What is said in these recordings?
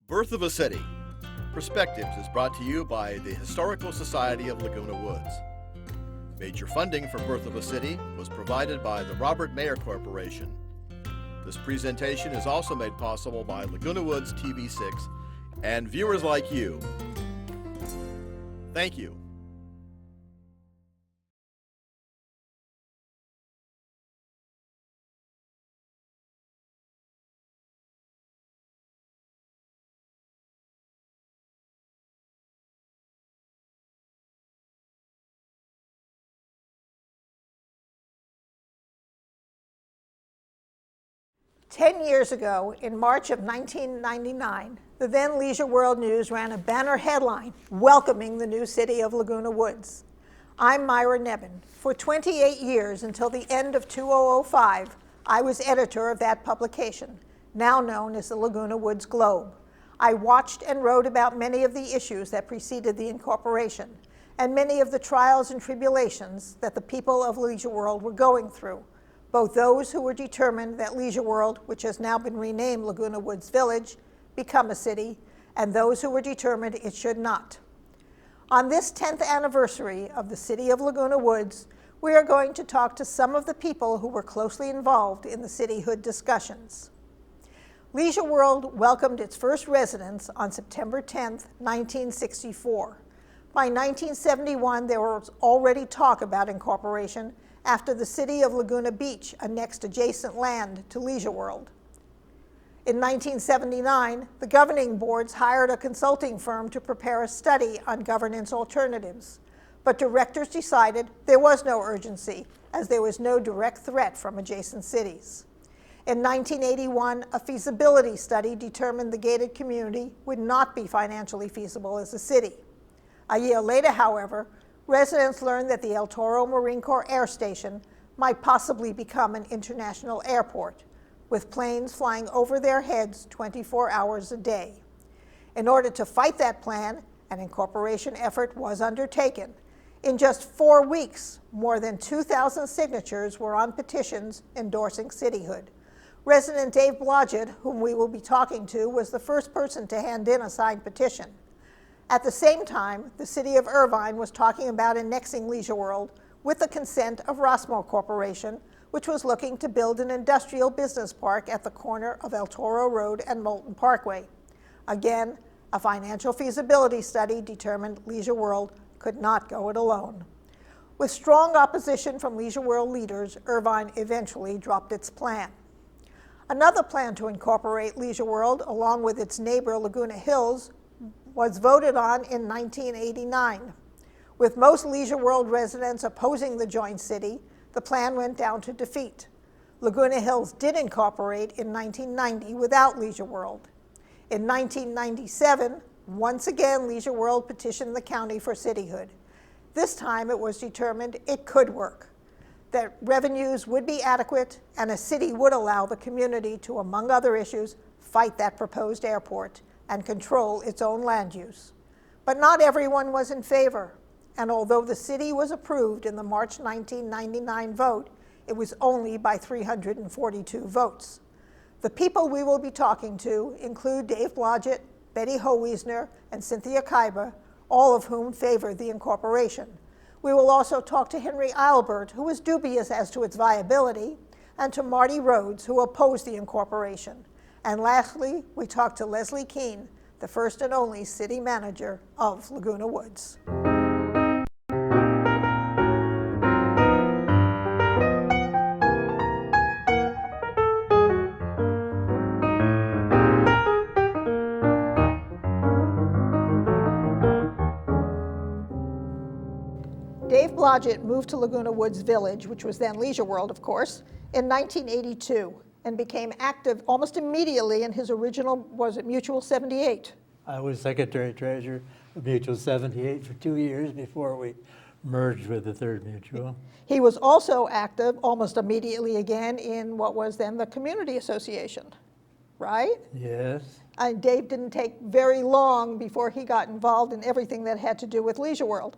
Birth of a City. Perspectives is brought to you by the Historical Society of Laguna Woods. Major funding for Birth of a City was provided by the Robert Mayer Corporation. This presentation is also made possible by Laguna Woods TV6 and viewers like you. Thank you. Ten years ago, in March of 1999, the then Leisure World News ran a banner headline welcoming the new city of Laguna Woods. I'm Myra Neben. For 28 years, until the end of 2005, I was editor of that publication, now known as the Laguna Woods Globe. I watched and wrote about many of the issues that preceded the incorporation, and many of the trials and tribulations that the people of Leisure World were going through. Both those who were determined that Leisure World, which has now been renamed Laguna Woods Village, become a city, and those who were determined it should not. On this 10th anniversary of the City of Laguna Woods, we are going to talk to some of the people who were closely involved in the cityhood discussions. Leisure World welcomed its first residents on September 10, 1964. By 1971, there was already talk about incorporation after the city of Laguna Beach annexed adjacent land to Leisure World. In 1979, the governing boards hired a consulting firm to prepare a study on governance alternatives, but directors decided there was no urgency as there was no direct threat from adjacent cities. In 1981, a feasibility study determined the gated community would not be financially feasible as a city. A year later, however, residents learned that the El Toro Marine Corps Air Station might possibly become an international airport, with planes flying over their heads 24 hours a day. In order to fight that plan, an incorporation effort was undertaken. In just 4 weeks, more than 2,000 signatures were on petitions endorsing cityhood. Resident Dave Blodgett, whom we will be talking to, was the first person to hand in a signed petition. At the same time, the city of Irvine was talking about annexing Leisure World with the consent of Rossmo Corporation, which was looking to build an industrial business park at the corner of El Toro Road and Moulton Parkway. Again, a financial feasibility study determined Leisure World could not go it alone. With strong opposition from Leisure World leaders, Irvine eventually dropped its plan. Another plan to incorporate Leisure World, along with its neighbor Laguna Hills, was voted on in 1989. With most Leisure World residents opposing the joint city, the plan went down to defeat. Laguna Hills did incorporate in 1990 without Leisure World. In 1997, once again, Leisure World petitioned the county for cityhood. This time it was determined it could work, that revenues would be adequate, and a city would allow the community to, among other issues, fight that proposed airport and control its own land use. But not everyone was in favor, and although the city was approved in the March 1999 vote, it was only by 342 votes. The people we will be talking to include Dave Blodgett, Betty Howiesner, and Cynthia Kaiba, all of whom favored the incorporation. We will also talk to Henry Eilbert, who was dubious as to its viability, and to Marty Rhodes, who opposed the incorporation. And lastly, we talked to Leslie Keene, the first and only city manager of Laguna Woods. Dave Blodgett moved to Laguna Woods Village, which was then Leisure World, of course, in 1982. And became active almost immediately in his original, was it Mutual 78? I was secretary-treasurer of Mutual 78 for 2 years before we merged with the Third Mutual. He was also active almost immediately again in what was then the Community Association, right? Yes. And Dave didn't take very long before he got involved in everything that had to do with Leisure World.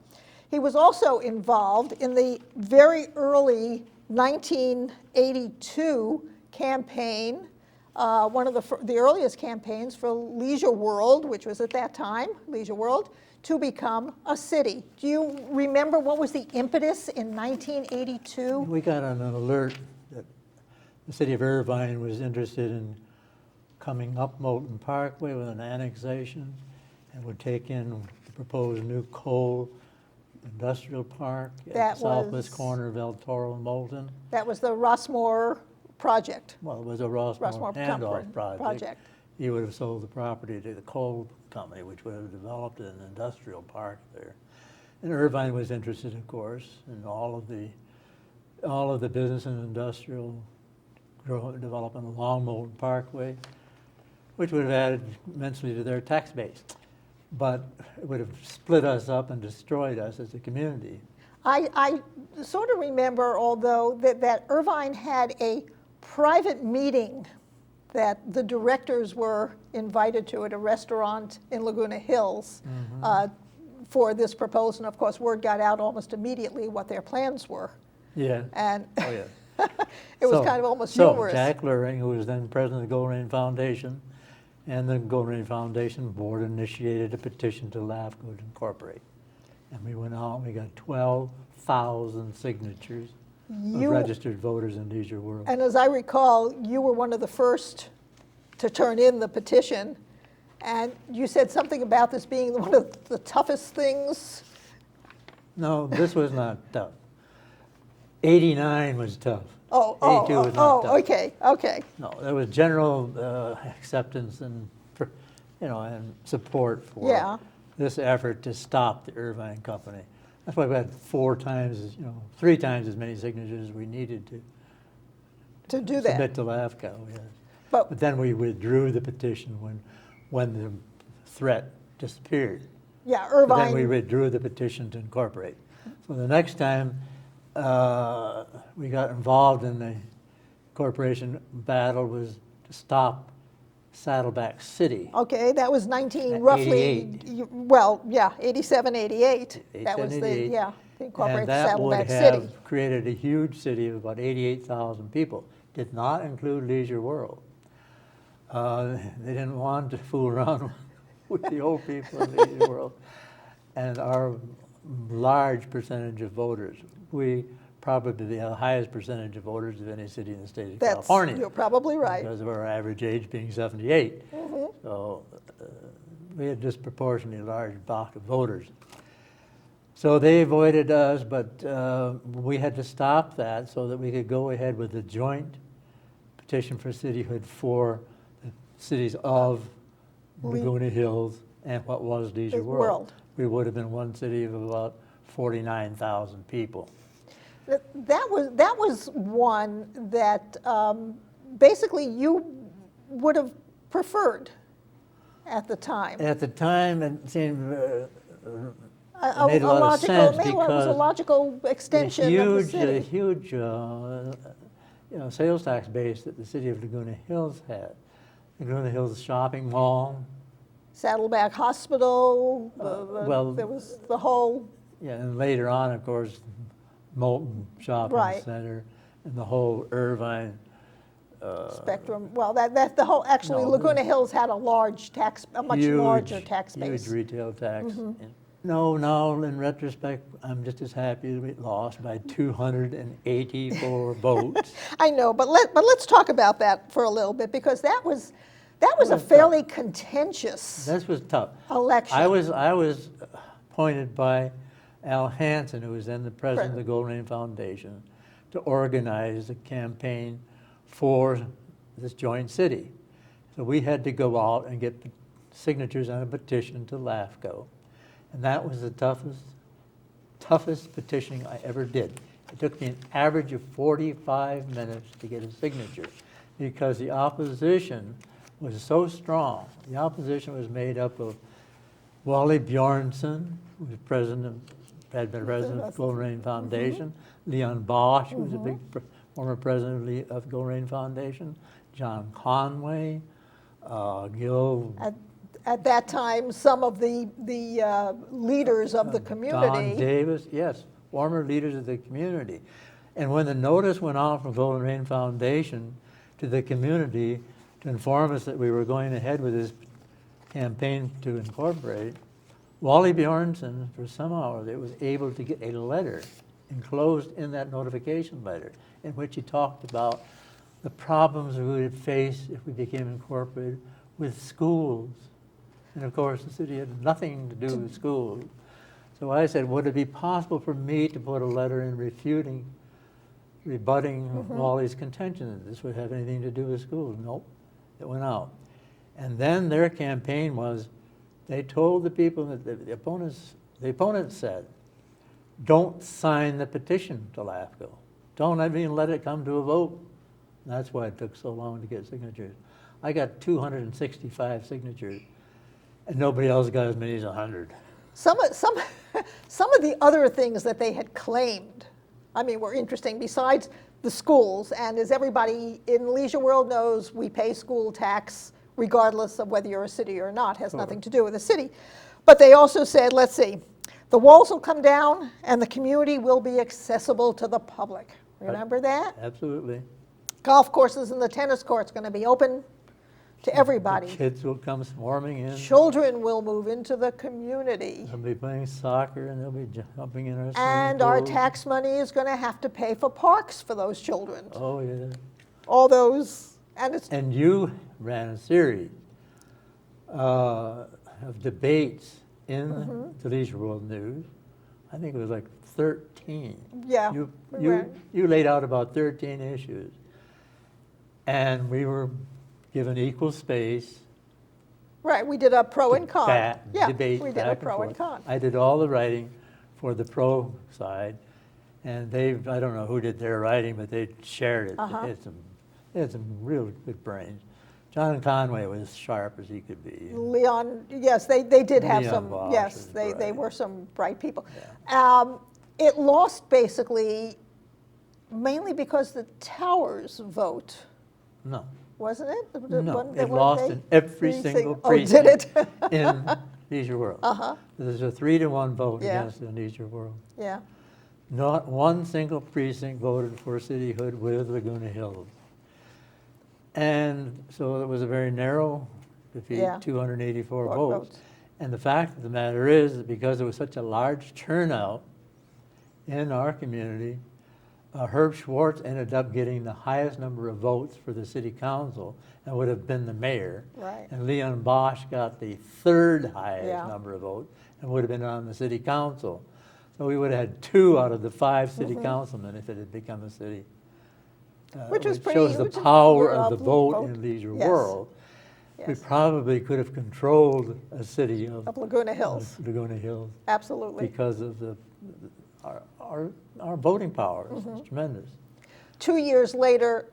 He was also involved in the very early 1982 campaign one of the earliest campaigns for Leisure World, which was at that time, Leisure World, to become a city. Do you remember what was the impetus in 1982? We got an alert that the city of Irvine was interested in coming up Moulton Parkway with an annexation and would take in the proposed new coal industrial park at That the southwest was- corner of El Toro and Moulton. That was the Rossmore project. Well, it was a Rossmore handoff project. project. He would have sold the property to the coal company, which would have developed an industrial park there. And Irvine was interested, of course, in all of the business and industrial development along Moulton Parkway, which would have added immensely to their tax base. But it would have split us up and destroyed us as a community. I sort of remember, although, that Irvine had a private meeting that the directors were invited to at a restaurant in Laguna Hills for this proposal. And of course, word got out almost immediately what their plans were. Yeah. And Oh, yeah. it was So- kind of almost so humorous. Jack Luring, who was then president of the Gold Rain Foundation, and the Gold Rain Foundation board initiated a petition to LAFCO to incorporate. And we went out, we got 12,000 signatures of registered voters in Leisure World. And as I recall, you were one of the first to turn in the petition. And you said something about this being one of the toughest things. No, this was not tough. 89 was tough. 82 was not tough. Okay. No, there was general acceptance and, and support for Yeah. this effort to stop the Irvine Company. That's why we had 3 times as many signatures as we needed To do submit that. to LAFCO. Yes. But But then we withdrew the petition when the threat disappeared. yeah, But then we Irvine, withdrew the petition to incorporate. So the next time we got involved in the corporation battle was to stop Saddleback City. okay, that was 19 At roughly, 88. well, yeah, 87, 88. That was 88. the incorporated And that would Saddleback have City. created a huge city of about 88,000 people. Did not include Leisure World. They didn't want to fool around with the old people in Leisure World. And our large percentage of voters, we probably the highest percentage of voters of any city in the state of California. You're probably right. Because of our average age being 78. Mm-hmm. So we had disproportionately large block of voters. So they avoided us, but we had to stop that so that we could go ahead with the joint petition for cityhood for the cities of Laguna Hills and what was Leisure World. We would have been one city of about 49,000 people. That was one that basically you would have preferred at the time. At the time, it seemed it A made a lot of sense it was a because logical extension of the a city. huge sales tax base that the city of Laguna Hills had. Laguna Hills shopping mall. Saddleback Hospital, well, there was the whole, Yeah, and later on, of course, Moulton Shopping Right. Center and the whole Irvine. spectrum. Well, that the whole, actually No, Laguna Hills had a much larger tax base. Huge retail tax. No, in retrospect, I'm just as happy that we lost by 284 votes. I know, but let's talk about that for a little bit, because that was a was fairly contentious This was tough. election. I was appointed by Al Hansen, who was then the president of the Gold Rain Foundation, to organize a campaign for this joint city. So we had to go out and get signatures on a petition to LAFCO. And that was the toughest petitioning I ever did. It took me an average of 45 minutes to get a signature because the opposition was so strong. The opposition was made up of Wally Bjornson, who was had been president of the Gold Rain Foundation, Leon Bosch, who was a big former president of the Gold Rain Foundation, John Conway, Gil. At that time, some of the leaders of the community. Don Davis, yes, former leaders of the community. And when the notice went out from the Gold Rain Foundation to the community to inform us that we were going ahead with this campaign to incorporate, Wally Bjornson, for somehow, was able to get a letter enclosed in that notification letter in which he talked about the problems we would face if we became incorporated with schools. And of course, the city had nothing to do with schools. So I said, would it be possible for me to put a letter in rebutting Wally's contention that this would have anything to do with schools? Nope, it went out. And then their campaign was, they told the people that the opponents said, don't sign the petition to LAFCO. Don't even let it come to a vote. And that's why it took so long to get signatures. I got 265 signatures, and nobody else got as many as 100. Some of the other things that they had claimed, I mean, were interesting, besides the schools. And as everybody in Leisure World knows, we pay school tax regardless of whether you're a city or not. It has nothing to do with the city. But they also said, let's see, the walls will come down and the community will be accessible to the public. Remember that? Absolutely. Golf courses and the tennis courts going to be open to everybody. The kids will come swarming in. Children will move into the community. They'll be playing soccer and they'll be jumping in our swimming And our pools. tax money is going to have to pay for parks for those children. Oh, yeah. All those, and it's, And you ran a series of debates in the Leisure World News. I think it was like 13. yeah. You laid out about 13 issues. And we were given equal space. Right, we did a pro and con. Debate we did a back pro and and forth. con. I did all the writing for the pro side. And I don't know who did their writing, but they shared it. They had some real good brains. John Conway was as sharp as he could be. Leon, yes, they did have Leon some, Bosch yes, was they bright. were some bright people. Yeah. It lost basically mainly because the Towers vote, No. wasn't it? No, it lost in every single Oh, did it? precinct in Leisure World. There's a 3-to-1 vote Yeah. against the Leisure World. Yeah, Not one single precinct voted for cityhood with Laguna Hills. And so it was a very narrow defeat, Yeah. 284 Vote- votes. votes. And the fact of the matter is that because there was such a large turnout in our community, Herb Schwartz ended up getting the highest number of votes for the city council and would have been the mayor. Right. And Leon Bosch got the 3rd highest Yeah. number of votes and would have been on the city council. So we would have had 2 out of the 5 city councilmen if it had become a city. Which was pretty- shows the which is- power of the vote vote. in Leisure Yes. World. We yes, probably could have controlled a city of of Laguna Hills, Laguna Hills absolutely. because of our voting power is tremendous. 2 years later,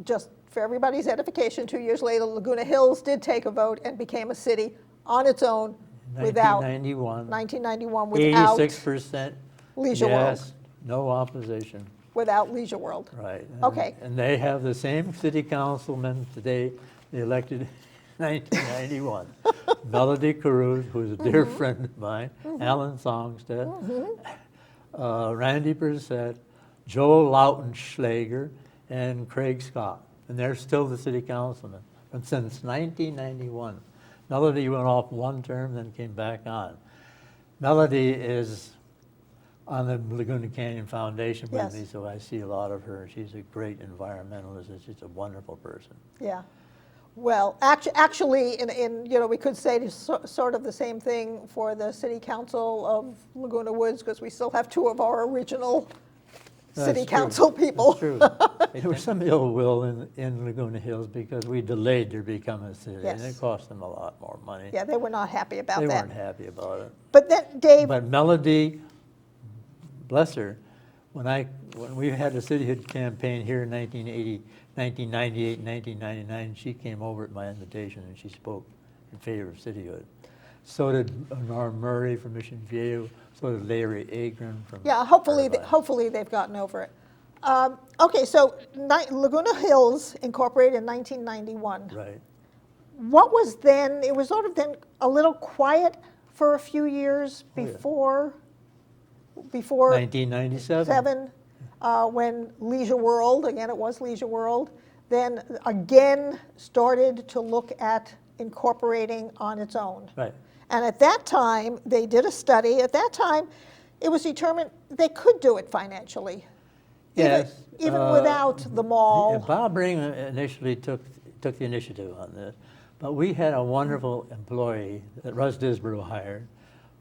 just for everybody's edification, 2 years later, Laguna Hills did take a vote and became a city on its own without, 1991, 1991, without 86% Leisure yes, no opposition. without Leisure World. Right. Okay. And they have the same city councilmen today they elected in 1991. Melody Caruth, who's a dear friend of mine, Alan Songstead, Randy Brissett, Joel Lautenschlager, and Craig Scott. And they're still the city councilmen since 1991. Melody went off one term, then came back on. Melody is on the Laguna Canyon Foundation with Yes. me, so I see a lot of her. She's a great environmentalist, and she's a wonderful person. Yeah. Well, actually, we could say sort of the same thing for the city council of Laguna Woods, because we still have 2 of our original city That's true. council people. That's true. There was some ill will in Laguna Hills because we delayed their becoming a city, and Yes. it cost them a lot more money. Yeah, they were not happy about They that. weren't happy about it. But then, Dave, But Melody, bless her, when we had the cityhood campaign here in 1998, 1999, she came over at my invitation and she spoke in favor of cityhood. So did Norm Murray from Mission Viejo. So did Larry Agron from. yeah, hopefully, Irvine. hopefully they've gotten over it. Okay, so Laguna Hills incorporated in 1991. Right. What was then? It was sort of then a little quiet for a few years Oh, yeah. before 1997. when Leisure World, again it was Leisure World, then again started to look at incorporating on its own. Right. And at that time, they did a study. At that time, it was determined they could do it financially. Yes. Even without the mall. Bob Ring initially took the initiative on this, but we had a wonderful employee that Russ Disborough hired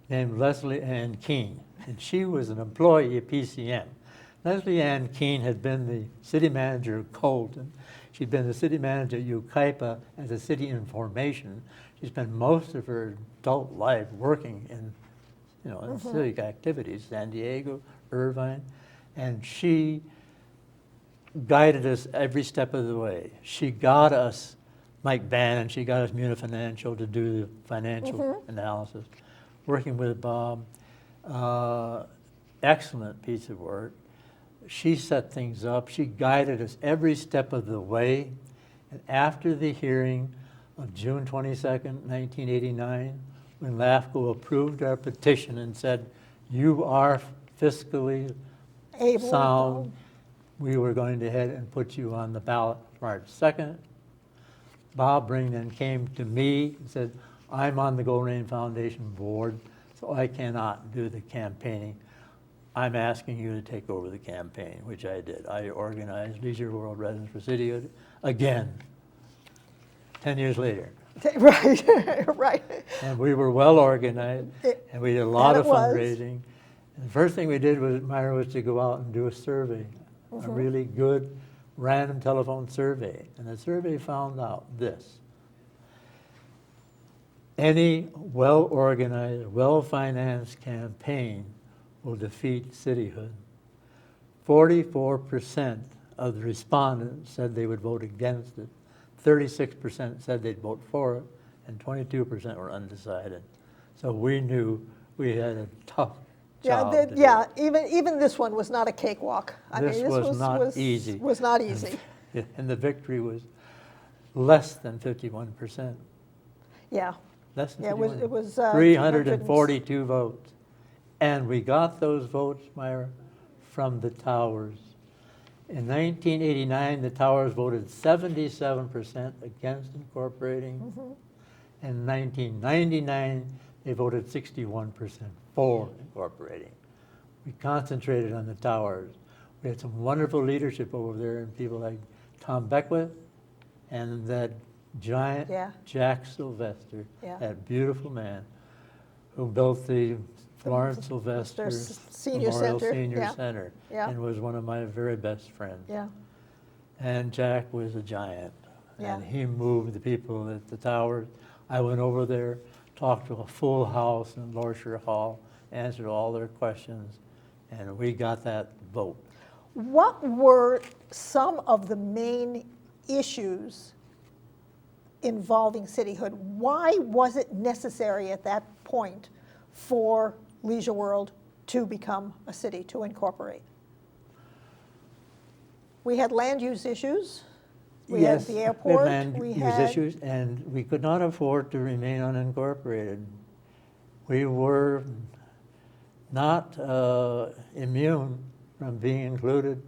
named Leslie Ann Keene, and she was an employee at PCM. Leslie Ann Keene had been the city manager of Colton. She'd been the city manager at Yucaipa as a city in formation. She spent most of her adult life working in, in civic activities, San Diego, Irvine, and she guided us every step of the way. She got us Mike Bannon, she got us Munifinancial to do the financial analysis. Working with Bob, excellent piece of work. She set things up. She guided us every step of the way. And after the hearing of June 22nd, 1989, when LAFCO approved our petition and said, you are fiscally Able sound, we were going to head and put you on the ballot March 2nd. Bob Ring then came to me and said, I'm on the Gold Rain Foundation board, so I cannot do the campaigning. I'm asking you to take over the campaign, which I did. I organized Leisure World Residents for City again, 10 years later. Right, right. And we were well organized, and we did a lot of was. fundraising. And the first thing we did was, Myra, was to go out and do a survey, a really good random telephone survey. And the survey found out this: any well-organized, well-financed campaign will defeat cityhood. 44% of the respondents said they would vote against it. 36% said they'd vote for it, and 22% were undecided. So we knew we had a tough job to do. Even this one was not a cakewalk. This was not easy. Was not easy. And the victory was less than 51%. Yeah. Less than Yeah, 51. it was 342 votes. And we got those votes, Myra, from the towers. In 1989, the towers voted 77% against incorporating. In 1999, they voted 61% for incorporating. We concentrated on the towers. We had some wonderful leadership over there, and people like Tom Beckwith and that giant Jack Sylvester, that beautiful man who built the Florence Sylvester Memorial Senior Center, and was one of my very best friends. And Jack was a giant, and he moved the people at the towers. I went over there, talked to a full house in Lorsher Hall, answered all their questions, and we got that vote. What were some of the main issues involving cityhood? Why was it necessary at that point for Leisure World to become a city, to incorporate? We had land use issues. We had the airport. We had land use issues, and we could not afford to remain unincorporated. We were not immune from being included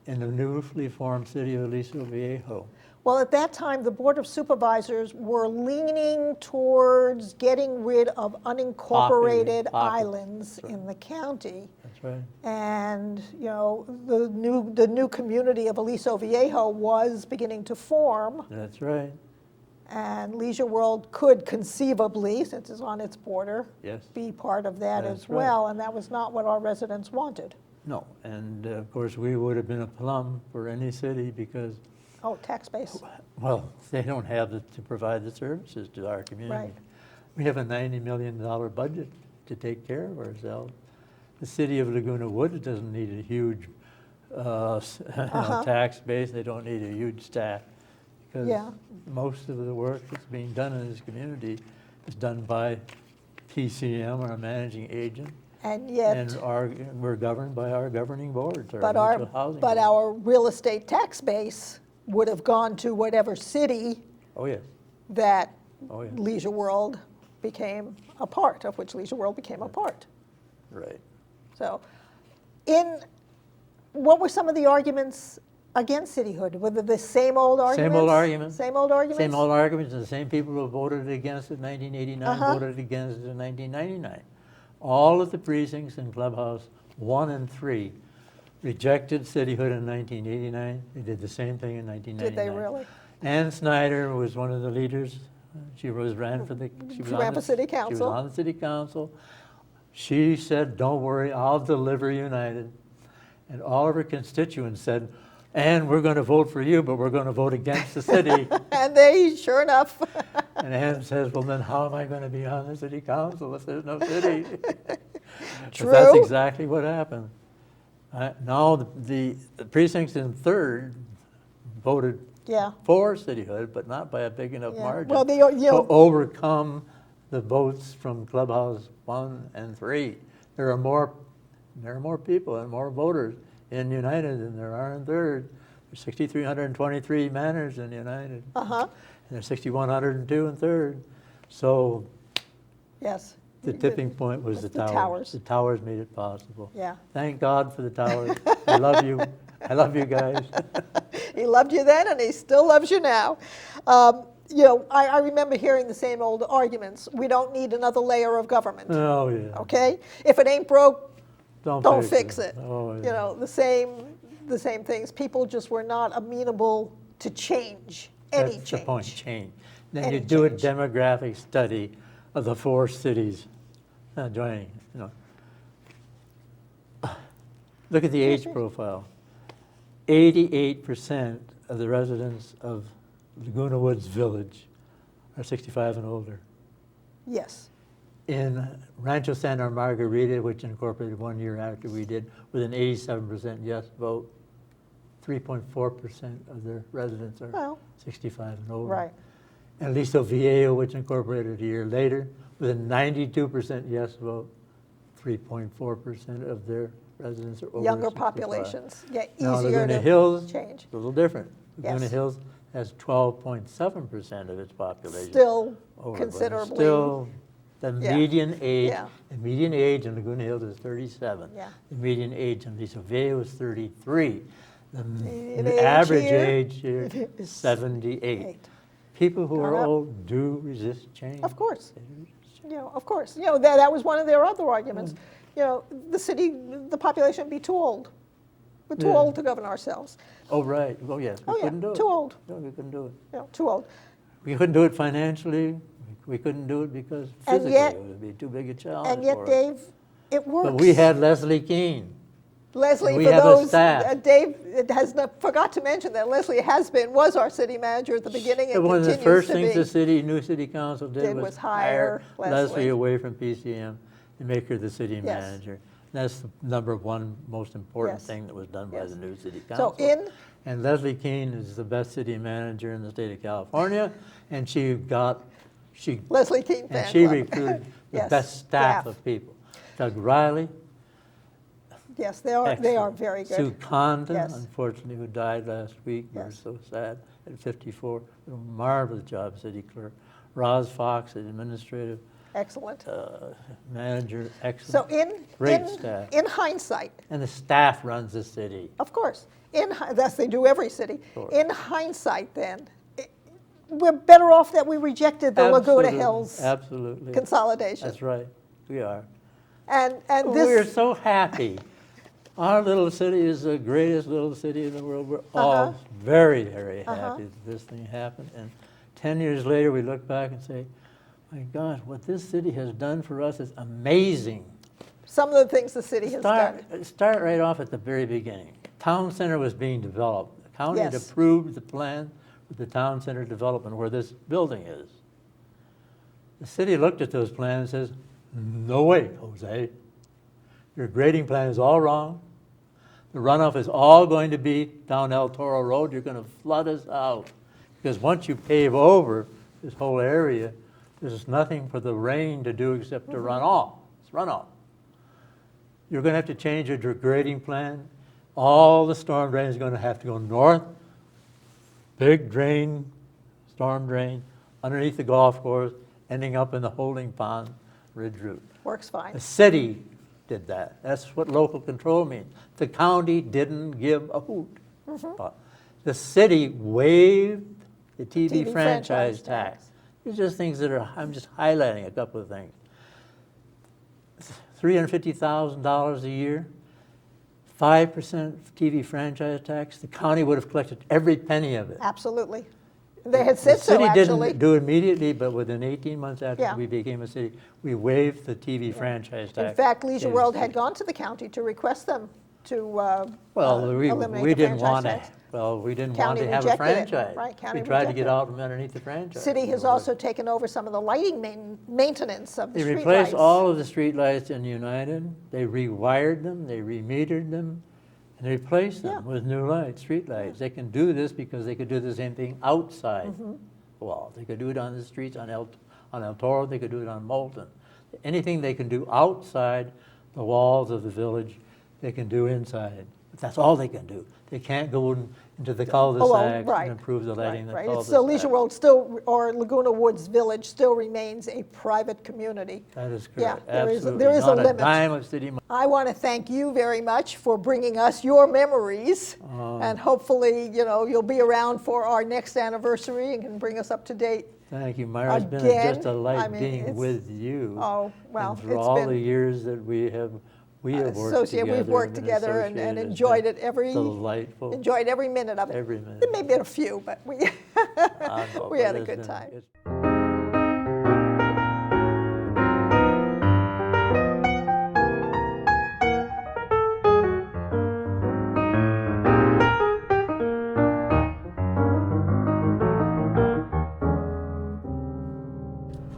in the newly formed city of Aliso Viejo. Well, at that time, the Board of Supervisors were leaning towards getting rid of unincorporated islands in the county. That's right. And the new community of Aliso Viejo was beginning to form. That's right. And Leisure World could conceivably, since it's on its border, be part of that as well. And that was not what our residents wanted. No, and of course we would have been a plum for any city because tax base. Well, they don't have to provide the services to our community. Right. We have a $90 million budget to take care of ourselves. The city of Laguna Woods doesn't need a huge tax base. They don't need a huge staff because most of the work that's being done in this community is done by PCM, our managing agent. And yet, and we're governed by our governing boards. But our real estate tax base would have gone to whatever city that Leisure World became a part of, which Leisure World became a part. Right. So, what were some of the arguments against cityhood? Were they the same old arguments? Same old arguments. Same old arguments? Same old arguments, and the same people who voted against it in 1989 Uh-huh. voted against it in 1999. All of the precincts in Clubhouse 1 and 3 rejected cityhood in 1989. They did the same thing in 1999. Did they really? Ann Snyder was one of the leaders. She ran for the. She ran for city council. She was on the city council. She said, "Don't worry, I'll deliver United." And all of her constituents said, "Ann, we're going to vote for you, but we're going to vote against the city." And they, sure enough. And Ann says, "Well, then how am I going to be on the city council if there's no city?" True. But that's exactly what happened. Now the precincts in 3rd voted Yeah. for cityhood, but not by a big enough Yeah. margin Well, to overcome the votes from Clubhouse 1 and 3. There are more people and more voters in United than there are in 3rd. There's 6,323 manners in United. Uh-huh. And there's 6,102 in 3rd. So Yes. the tipping point was the towers. towers. The towers made it possible. Yeah. Thank God for the towers. I love you. I love you guys. He loved you then, and he still loves you now. I remember hearing the same old arguments. We don't need another layer of government. Oh, yeah. Okay? If it ain't broke, don't fix it. Oh, yeah. The same things. People just were not amenable to change, any That's change. the point, change. Then Any you do change. a demographic study of the 4 cities joining, Look at the age profile. 88% of the residents of Laguna Woods Village are 65 and older. Yes. In Rancho Santa Margarita, which incorporated 1 year after we did, with an 87% yes vote, 3.4% of their residents are Well, 65 and older. right. And Aliso Viejo, which incorporated a year later, with a 92% yes vote, 3.4% of their residents are over Younger 65. populations get Now, easier Laguna to Hills, change. a little different. Laguna Yes. Hills has 12.7% of its population. Still over, but considerably. Still, the Yeah. median age, Yeah. the median age in Laguna Hills is 37. Yeah. The median age in Aliso Viejo is 33. The Median average age here age here is 78. 8. People who Gone are up. old do resist change. Of course. They do resist change. Of course. That was one of their other arguments. The population would be too old. We're too Yeah. old to govern ourselves. Oh, right. Oh, yes. We Oh, yeah, couldn't do it. too old. No, we couldn't do it. Too old. We couldn't do it financially. We couldn't do it because And physically yet- it would be too big a challenge And yet, for us. Dave, it works. But we had Leslie Keene. Leslie, we for have a those, staff. Dave forgot to mention that Leslie was our city manager at the beginning and One of the continues first to things be. the new city council did was hire Leslie. Leslie away from PCM and make her the city Yes. manager. That's the number one most important Yes. thing that was done by Yes. the new city So council. And Leslie Keene is the best city manager in the state of California, and she Leslie Keene fan and she club. recruited the Yes, best staff of people. Doug Riley, Yes, they are excellent. very good. Sue Condon, Yes. unfortunately, who died last week. We're Yes. so sad at 54. Did a marvelous job, city clerk. Roz Fox, administrative Excellent. manager, So excellent. Great staff. in hindsight, And the staff runs the city. of course, that's they do every city. Sure. In hindsight, then, we're better off that we rejected the Laguna Absolutely, Hills absolutely. consolidation. That's right. We are. And We're this, so happy. Our little city is the greatest little city in the world. We're all very, very happy that this thing happened. And 10 years later, we look back and say, my gosh, what this city has done for us is amazing. some of the things the city has done. Start right off at the very beginning. Town center was being developed. The county had Yes. approved the plan for the town center development where this building is. The city looked at those plans and says, no way, Jose. Your grading plan is all wrong. The runoff is all going to be down El Toro Road. You're going to flood us out. Because once you pave over this whole area, there's nothing for the rain to do except to run off. It's runoff. You're going to have to change your grading plan. All the storm drain is going to have to go north. Big drain, storm drain, underneath the golf course, ending up in the holding pond ridge route. Works fine. The city did that. That's what local control means. The county didn't give a hoot. The city waived the TV, TV franchise franchise tax. tax. These are just things that are, I'm just highlighting a couple of things. $350,000 a year, 5% TV franchise tax, the county would have collected every penny of it. Absolutely. They had said so, The actually. city didn't do it immediately, but within 18 months after Yeah. we became a city, we waived the TV franchise tax. In fact, Leisure in the World had city. gone to the county to request them to Well, eliminate we the didn't franchise want to. tax. Well, we didn't County want to have a rejected it. franchise. Right, county we tried to rejected get it. out from underneath the franchise. City has also taken over some of the lighting maintenance of the They street replaced lights. all of the street lights in United. They rewired them, they remetered them, and they replaced them Yeah. with new lights, street lights. They can do this because they could do the same thing outside Mm-hmm. the walls. They could do it on the streets, on El Toro, they could do it on Moulton. Anything they can do outside the walls of the village, they can do inside. But that's all they can do. They can't go into the cul-de-sacs right, and improve the lighting in the Right. cul-de-sacs. So Leisure World still, or Laguna Woods Village still remains a private community. That is Yeah, correct. there is Absolutely. a Not limit. a dime of city money. I want to thank you very much for bringing us your memories, and hopefully, you'll be around for our next anniversary and can bring us up to date. Thank you, Myra. It's been Again, just a light I mean, being it's- with you. Oh, well, And for it's all been the years that we have worked associated. together. We've worked been together and associated. It's enjoyed been it every delightful. every minute of it. Every minute. There may be a few, but we I know, we but had a it's good been- time. it's-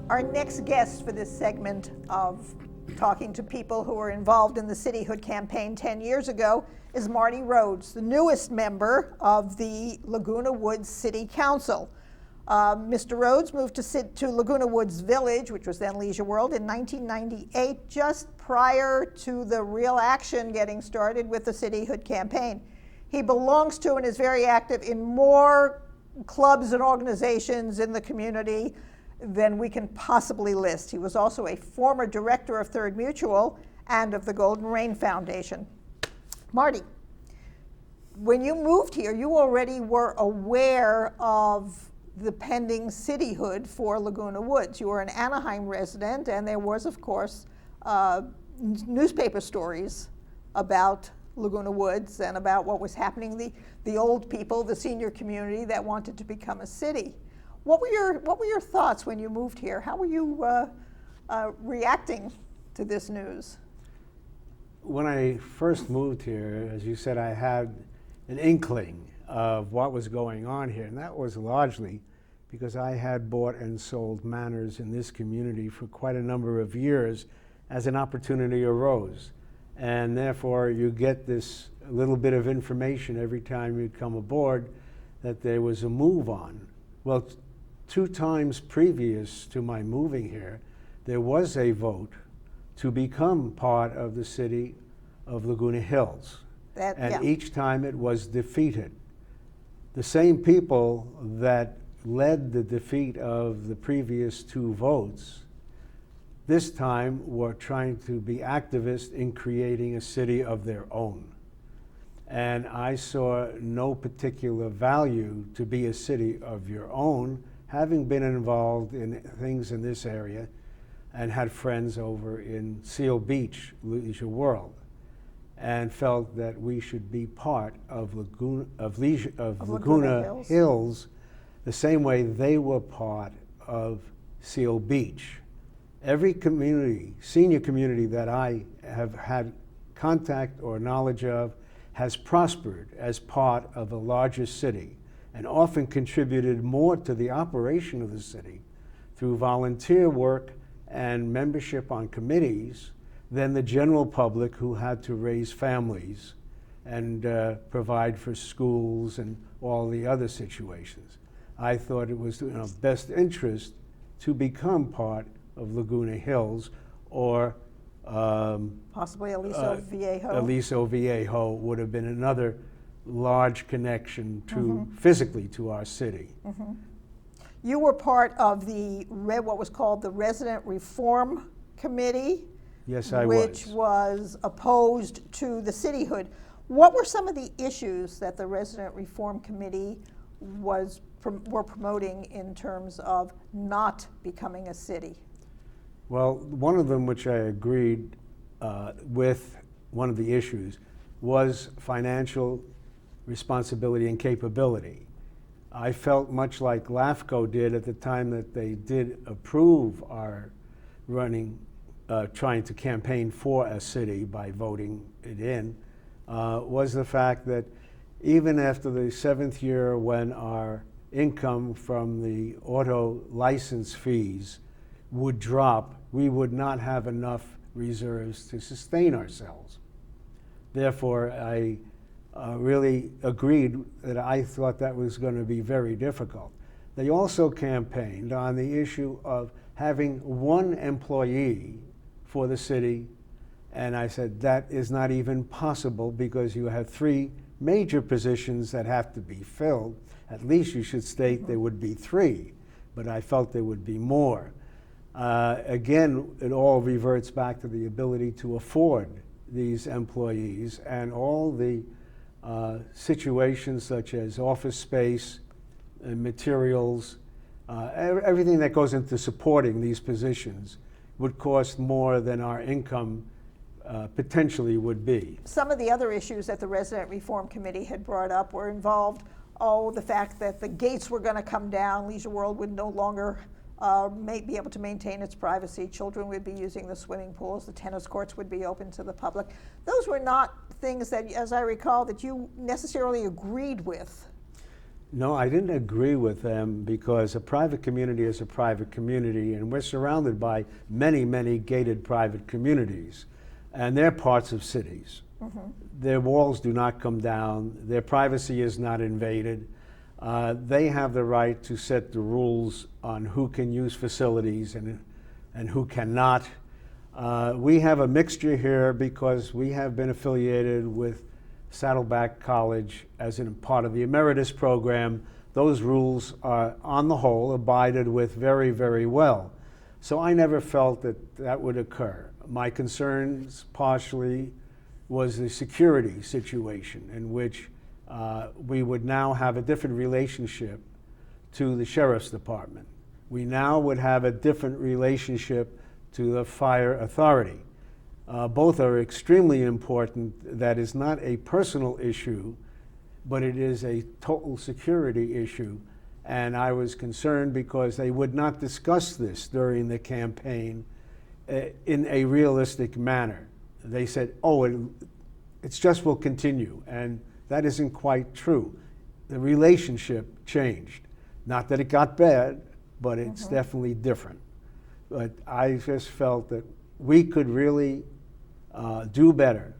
Our next guest for this segment of talking to people who were involved in the cityhood campaign 10 years ago is Marty Rhodes, the newest member of the Laguna Woods City Council. Mr. Rhodes moved to Laguna Woods Village, which was then Leisure World, in 1998, just prior to the real action getting started with the cityhood campaign. He belongs to and is very active in more clubs and organizations in the community than we can possibly list. He was also a former director of Third Mutual and of the Golden Rain Foundation. Marty, when you moved here, you already were aware of the pending cityhood for Laguna Woods. You were an Anaheim resident, and there was, of course, newspaper stories about Laguna Woods and about what was happening, the old people, the senior community that wanted to become a city. What were your thoughts when you moved here? How were you reacting to this news? When I first moved here, as you said, I had an inkling of what was going on here, and that was largely because I had bought and sold manors in this community for quite a number of years as an opportunity arose. And therefore, you get this little bit of information every time you come aboard that there was a move on. Well, 2 times previous to my moving here, there was a vote to become part of the city of Laguna Hills. And each time it was defeated. The same people that led the defeat of the previous 2 votes, this time were trying to be activists in creating a city of their own. And I saw no particular value to be a city of your own, having been involved in things in this area and had friends over in Seal Beach, Leisure World, and felt that we should be part of Laguna Hills the same way they were part of Seal Beach. Every community, senior community that I have had contact or knowledge of has prospered as part of a larger city and often contributed more to the operation of the city through volunteer work and membership on committees than the general public who had to raise families and provide for schools and all the other situations. I thought it was in our best interest to become part of Laguna Hills, or possibly Aliso Viejo. Aliso Viejo would have been another large connection to physically to our city. You were part of what was called the Resident Reform Committee. Yes, I which was. was opposed to the cityhood. What were some of the issues that the Resident Reform Committee were promoting in terms of not becoming a city? Well, one of them, which I agreed with, one of the issues, was financial responsibility and capability. I felt much like LAFCO did at the time that they did approve our trying to campaign for a city by voting it in, was the fact that even after the 7th year, when our income from the auto license fees would drop, we would not have enough reserves to sustain ourselves. Therefore, I really agreed that I thought that was going to be very difficult. They also campaigned on the issue of having one employee for the city, and I said that is not even possible because you have 3 major positions that have to be filled. At least you should state there would be 3, but I felt there would be more. Again, it all reverts back to the ability to afford these employees and all the situations such as office space and materials, everything that goes into supporting these positions would cost more than our income potentially would be. Some of the other issues that the Resident Reform Committee had brought up were involved, the fact that the gates were going to come down, Leisure World would no longer be able to maintain its privacy, children would be using the swimming pools, the tennis courts would be open to the public. Those were not things that, as I recall, that you necessarily agreed with. No, I didn't agree with them because a private community is a private community, and we're surrounded by many, many gated private communities, and they're parts of cities. Mm-hmm. Their walls do not come down, their privacy is not invaded. They have the right to set the rules on who can use facilities and who cannot. We have a mixture here because we have been affiliated with Saddleback College as a part of the Emeritus program. Those rules are, on the whole, abided with very, very well. So I never felt that that would occur. My concerns partially was the security situation in which we would now have a different relationship to the Sheriff's Department. We now would have a different relationship to the Fire Authority. Both are extremely important. That is not a personal issue, but it is a total security issue. And I was concerned because they would not discuss this during the campaign in a realistic manner. They said, oh, it's just will continue. And that isn't quite true. The relationship changed. Not that it got bad, but it's definitely different. But I just felt that we could really do better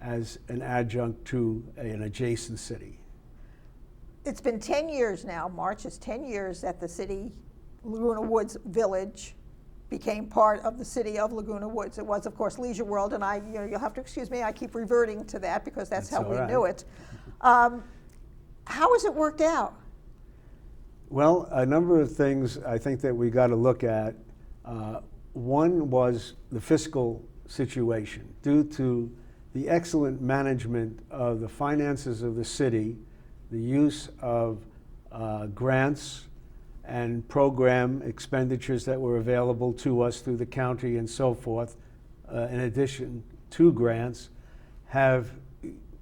as an adjunct to an adjacent city. It's been 10 years now, March is 10 years that the city, Laguna Woods Village, became part of the City of Laguna Woods. It was, of course, Leisure World, and you'll have to excuse me, I keep reverting to that because that's how we knew it. How has it worked out? Well, a number of things I think that we got to look at. One was the fiscal situation. Due to the excellent management of the finances of the city, the use of grants and program expenditures that were available to us through the county and so forth, in addition to grants, have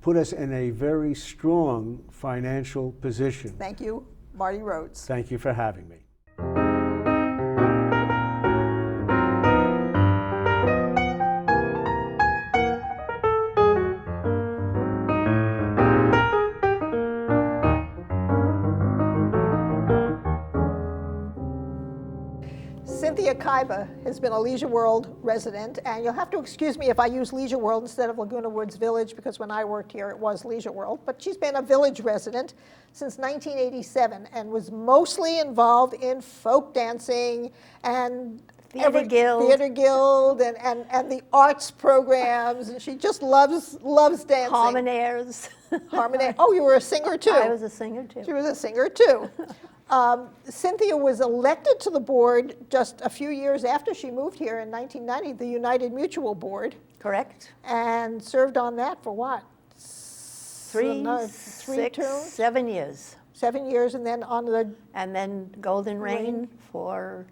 put us in a very strong financial position. Thank you, Marty Rhodes. Thank you for having me. Kaiba has been a Leisure World resident, and you'll have to excuse me if I use Leisure World instead of Laguna Woods Village, because when I worked here it was Leisure World, but she's been a village resident since 1987 and was mostly involved in folk dancing and Theater Guild and the arts programs, and she just loves dancing. Harmonaires. Harmonaire. Oh, you were a singer too. I was a singer too. She was a singer too. Cynthia was elected to the board just a few years after she moved here in 1990, the United Mutual Board. Correct. And served on that for what, Three, three six, terms, 7 years. 7 years, and then on the, And then Golden Reign Reign. for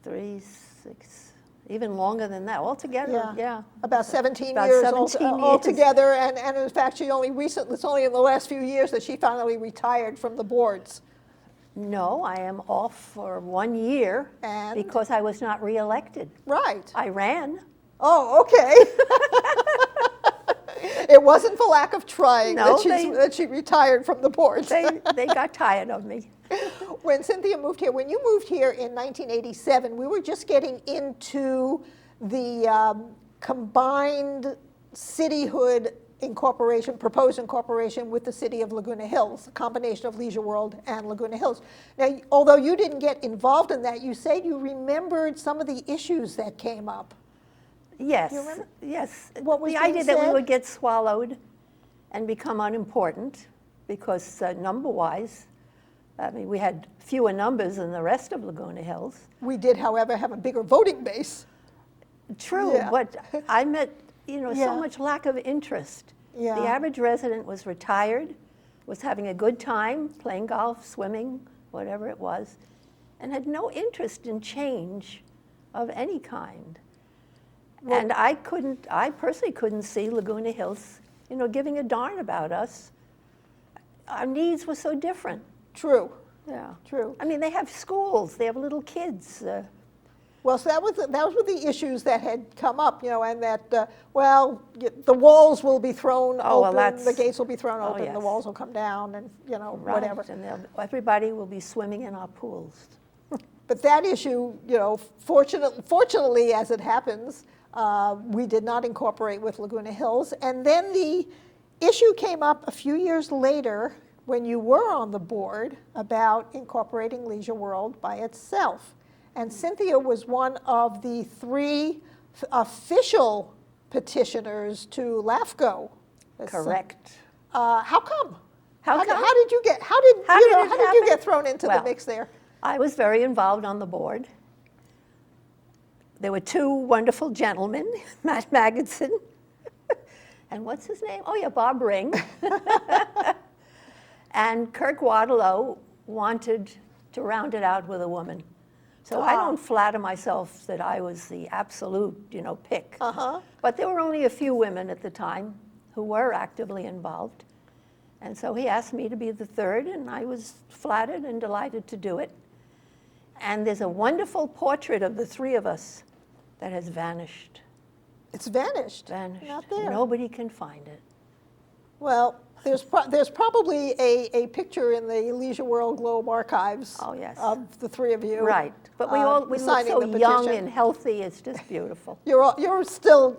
3, 6, even longer than that. Altogether, yeah. about 17 About years 17 years. altogether, and in fact, she only recently, it's only in the last few years that she finally retired from the boards. No, I am off for 1 year And? because I was not reelected. Right. I ran. Oh, okay. It wasn't for lack of trying No, that she retired from the boards. They got tired of me. When Cynthia moved here, when you moved here in 1987, we were just getting into the combined cityhood incorporation, proposed incorporation with the city of Laguna Hills, a combination of Leisure World and Laguna Hills. Now, although you didn't get involved in that, you said you remembered some of the issues that came up. Yes, You remember? yes. What was the being idea that we said? would get swallowed and become unimportant because number-wise, I mean, we had fewer numbers than the rest of Laguna Hills. We did, however, have a bigger voting base. True, Yeah. but I met, Yeah. so much lack of interest. Yeah. The average resident was retired, was having a good time, playing golf, swimming, whatever it was, and had no interest in change of any kind. And I personally couldn't see Laguna Hills, giving a darn about us. Our needs were so different. True, Yeah. true. I mean, they have schools, they have little kids. Well, so that was the issues that had come up, and that, the walls will be thrown Oh, well, open, the that's- gates will be thrown oh, open, the yes. walls will come down, and, Right, whatever. And everybody will be swimming in our pools. But that issue, fortunately, as it happens, we did not incorporate with Laguna Hills. And then the issue came up a few years later when you were on the board about incorporating Leisure World by itself. And Cynthia was one of the 3 official petitioners to LAFCO. Correct. How come? How come? How did you get? How did it how did you happen? get thrown into the Well, mix there? I was very involved on the board. There were 2 wonderful gentlemen, Matt Magidson, and what's his name? Oh yeah, Bob Ring. And Kirk Waterlow wanted to round it out with a woman. So I don't flatter myself that I was the absolute, pick. Uh-huh. But there were only a few women at the time who were actively involved. And so he asked me to be the 3rd, and I was flattered and delighted to do it. And there's a wonderful portrait of the 3 of us that has vanished. It's vanished. Vanished. Not there. Nobody can find it. Well, there's probably a picture in the Leisure World Globe archives. Oh, yes. Of the 3 of you. Right. But we look signing so the young petition. and healthy. It's just beautiful. You're still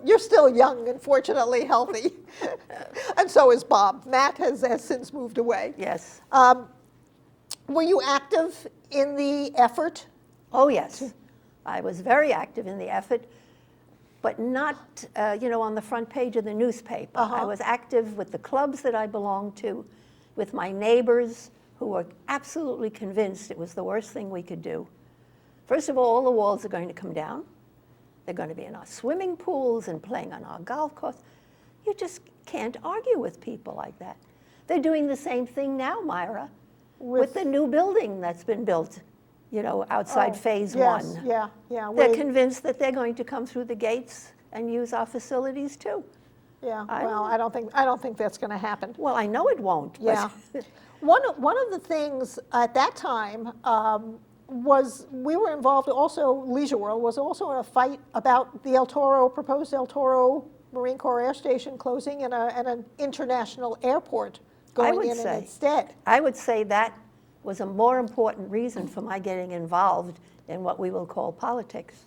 young and fortunately healthy, and so is Bob. Matt has since moved away. Yes. Were you active in the effort? Oh, yes. I was very active in the effort, but not, on the front page of the newspaper. I was active with the clubs that I belonged to, with my neighbors who were absolutely convinced it was the worst thing we could do. First of all the walls are going to come down. They're going to be in our swimming pools and playing on our golf course. You just can't argue with people like that. They're doing the same thing now, Myra, with the new building that's been built, outside Phase 1. Yeah. They're convinced that they're going to come through the gates and use our facilities too. Yeah. Well, I don't think that's going to happen. Well, I know it won't. but- Yeah. One of the things at that time was we were involved also, Leisure World was also in a fight about the proposed El Toro Marine Corps Air Station closing and an international airport going in instead. I would say that was a more important reason for my getting involved in what we will call politics.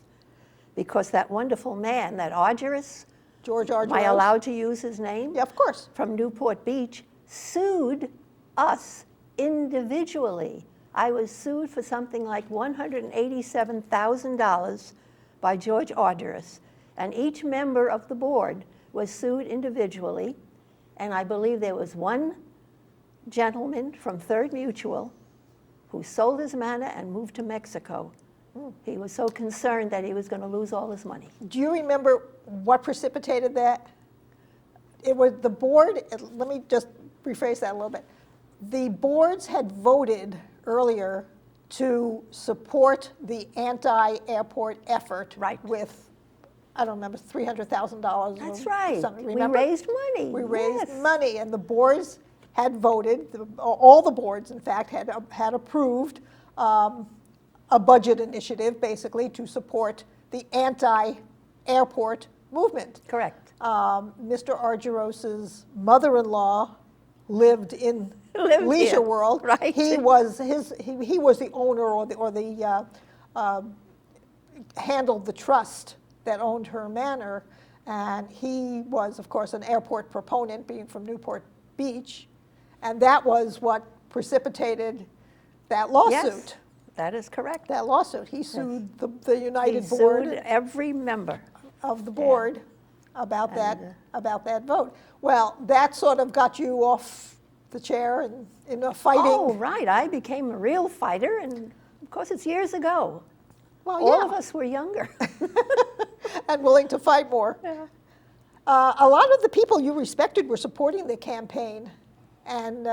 Because that wonderful man, that Argyros, George Argyros. am I allowed to use his name? Yeah, of course. From Newport Beach, sued us individually. I was sued for something like $187,000 by George Argyros. And each member of the board was sued individually. And I believe there was one gentleman from Third Mutual who sold his manor and moved to Mexico. He was so concerned that he was going to lose all his money. Do you remember what precipitated that? it was the board, let me just rephrase that a little bit. The boards had voted earlier to support the anti-airport effort Right. with, I don't remember, $300,000. That's or right. something. We Remember? raised money. We raised Yes. money, and the boards had voted, all the boards, in fact, had approved a budget initiative, basically, to support the anti-airport movement. Correct. Mr. Argyrosa's mother-in-law lived in Lived Leisure here, World. right. He was the owner or handled the trust that owned her manor, and he was, of course, an airport proponent, being from Newport Beach, and that was what precipitated that lawsuit. Yes, that is correct. That lawsuit. He sued the He United Board sued every member. of the board about that vote. Well, that sort of got you off the chair and in a fighting. Oh, right. I became a real fighter, and of course, it's years ago. Well, All yeah, of us were younger. and willing to fight more. Yeah. A lot of the people you respected were supporting the campaign, and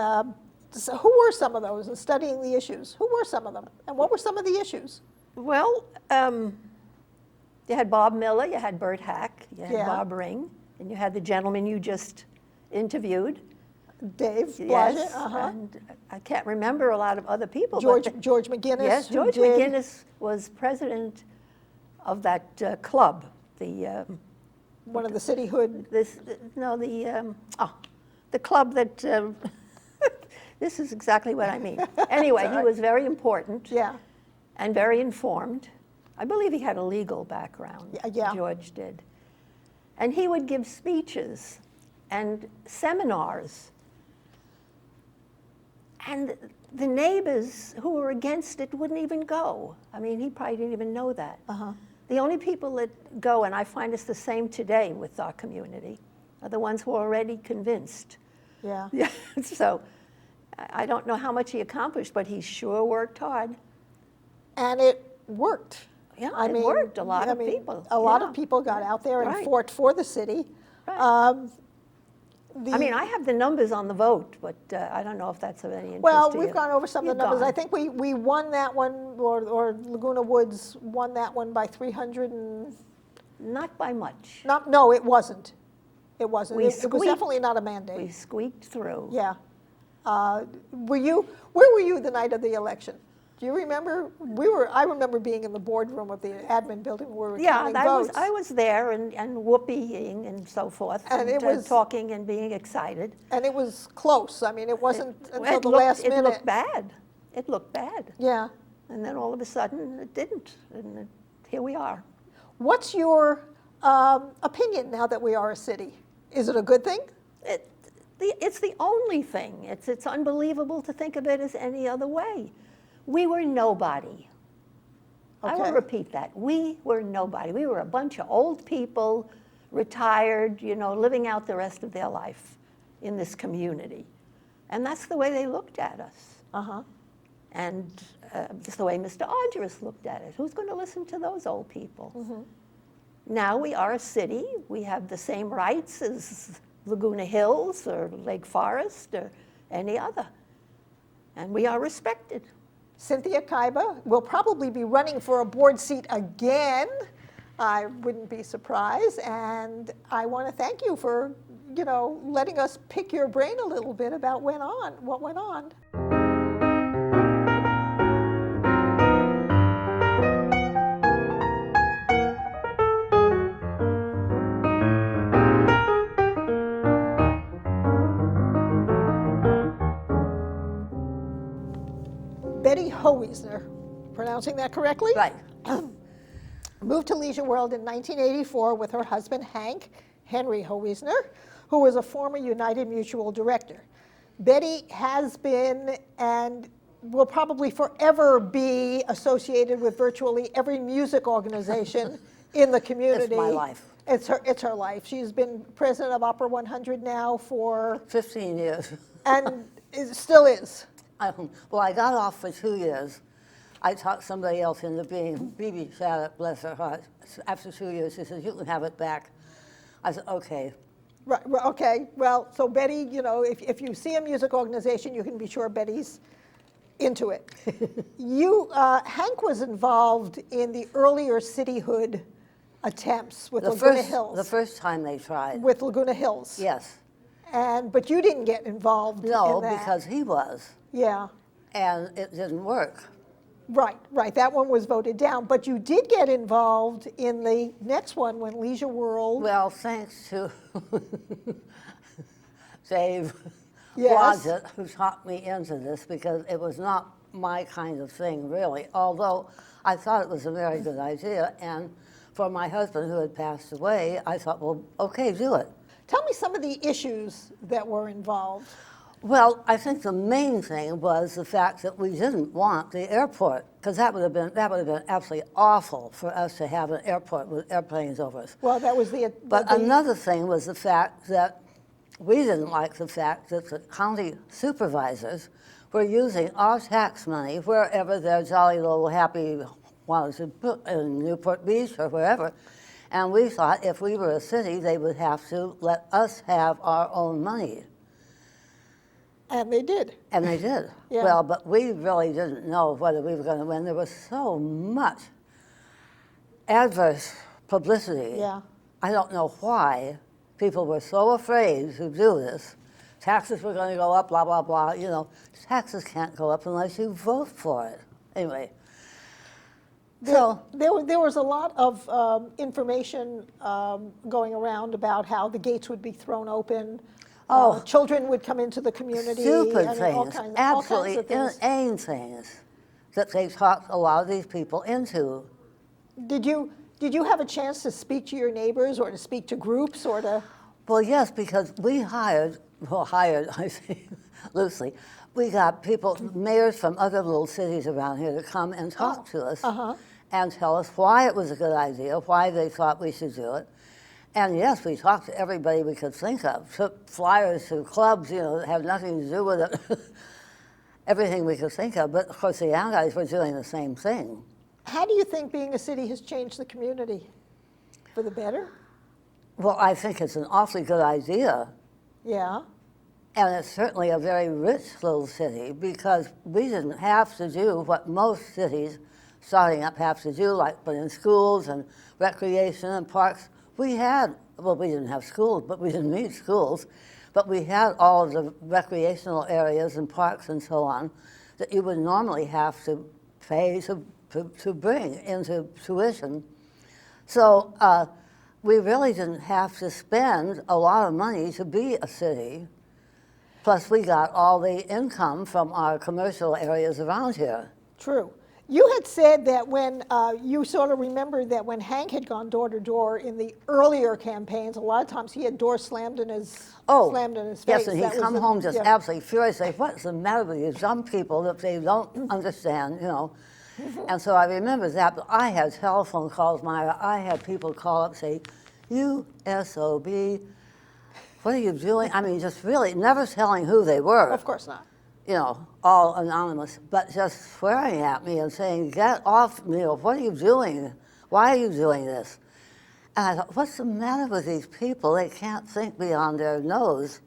so who were some of those? And studying the issues, who were some of them, and what were some of the issues? Well, you had Bob Miller, you had Bert Hack, you had Yeah. Bob Ring, and you had the gentleman you just interviewed. Dave Blodgett, Yes, and I can't remember a lot of other people. but George McGinnis. yes, who George did- McGinnis was president of that club, the one of the cityhood. the club that. This is exactly what I mean. Anyway, he was very important. Yeah. And very informed. I believe he had a legal background. Yeah. George did. And he would give speeches and seminars. And the neighbors who were against it wouldn't even go. I mean, he probably didn't even know that. The only people that go, and I find it's the same today with our community, are the ones who are already convinced. Yeah. Yeah. So I don't know how much he accomplished, but he sure worked hard. And it worked. Yeah, I it mean, worked. A lot I of mean, people. A lot Yeah. of people got out there and Right. fought for the city. Right. I mean, I have the numbers on the vote, but I don't know if that's of any interest Well, to we've you. gone over some of You've the numbers. gone. I think we won that one, or Laguna Woods won that one by 300 and, Not by much. no, it wasn't. It wasn't. We It was squeaked. definitely not a mandate. We squeaked through. Yeah. Where were you the night of the election? Do you remember? I remember being in the boardroom of the admin building where we were Yeah, counting I votes. was there and whooping and so forth, And it was- talking and being excited. And it was close. I mean, it wasn't until It the looked- last minute. It looked bad. It looked bad. Yeah. And then all of a sudden, it didn't. And here we are. What's your opinion now that we are a city? Is it a good thing? It's the only thing. It's unbelievable to think of it as any other way. We were nobody. I will Okay. repeat that. We were nobody. We were a bunch of old people, retired, living out the rest of their life in this community. And that's the way they looked at us. Uh-huh. And it's the way Mr. Argyros looked at it. Who's going to listen to those old people? Now we are a city. We have the same rights as Laguna Hills or Lake Forest or any other. And we are respected. Cynthia Kaiba will probably be running for a board seat again. I wouldn't be surprised. And I want to thank you for, letting us pick your brain a little bit about what went on. Betty Howiesner, pronouncing that correctly? Right. Moved to Leisure World in 1984 with her husband, Henry Howiesner, who was a former United Mutual director. Betty has been and will probably forever be associated with virtually every music organization in the community. It's my life. It's her life. She's been president of Opera 100 now for, 15 years. and it still is. Well, I got off for 2 years. I talked somebody else into being, Bibi Sharrett, bless her heart. After 2 years, she said, you can have it back. I said, okay. Right, okay, well, so Betty, you know, if you see a music organization, you can be sure Betty's into it. Hank was involved in the earlier cityhood attempts with Laguna Hills. The first time they tried. With Laguna Hills. Yes. But you didn't get involved in that. No, because he was. Yeah. And it didn't work. Right. That one was voted down. But you did get involved in the next one when Leisure World. Well, thanks to Dave Yes. Blodgett, who talked me into this, because it was not my kind of thing, really. Although I thought it was a very good idea. And for my husband, who had passed away, I thought, well, okay, do it. Tell me some of the issues that were involved. Well, I think the main thing was the fact that we didn't want the airport, because that would have been absolutely awful for us to have an airport with airplanes over us. Well, that was But another thing was the fact that we didn't like the fact that the county supervisors were using our tax money wherever their jolly little happy wanted to put in Newport Beach or wherever. And we thought if we were a city, they would have to let us have our own money. And they did. And they did. Yeah. Well, but we really didn't know whether we were going to win. There was so much adverse publicity. Yeah. I don't know why people were so afraid to do this. Taxes were going to go up, blah, blah, blah. You know, taxes can't go up unless you vote for it. Anyway. There was a lot of information going around about how the gates would be thrown open. Children would come into the community. Stupid I mean, things, absolutely inane things that they talked a lot of these people into. Did you have a chance to speak to your neighbors or to speak to groups or to? Well, yes, because we hired, I say loosely, we got people, mayors from other little cities around here to come and talk to us and tell us why it was a good idea, why they thought we should do it. And yes, we talked to everybody we could think of, took flyers to clubs, you know, that have nothing to do with it, everything we could think of. But of course, the guys were doing the same thing. How do you think being a city has changed the community? For the better? Well, I think it's an awfully good idea. Yeah. And it's certainly a very rich little city because we didn't have to do what most cities starting up have to do, like but in schools and recreation and parks. We didn't have schools, but we didn't need schools. But we had all of the recreational areas and parks and so on that you would normally have to pay to bring into tuition. So we really didn't have to spend a lot of money to be a city. Plus, we got all the income from our commercial areas around here. True. You had said that when you sort of remembered that when Hank had gone door to door in the earlier campaigns, a lot of times he had doors slammed in his face. Yes, and he'd come home just absolutely furious, say, "What's the matter with you dumb people that they don't understand?" You know. And so I remember that. But I had telephone calls, Myra. I had people call up and say, "You SOB, what are you doing?" I mean, just really never telling who they were. Of course not. You know, all anonymous, but just swearing at me and saying, "Get off me, or what are you doing? Why are you doing this?" And I thought, what's the matter with these people? They can't think beyond their nose.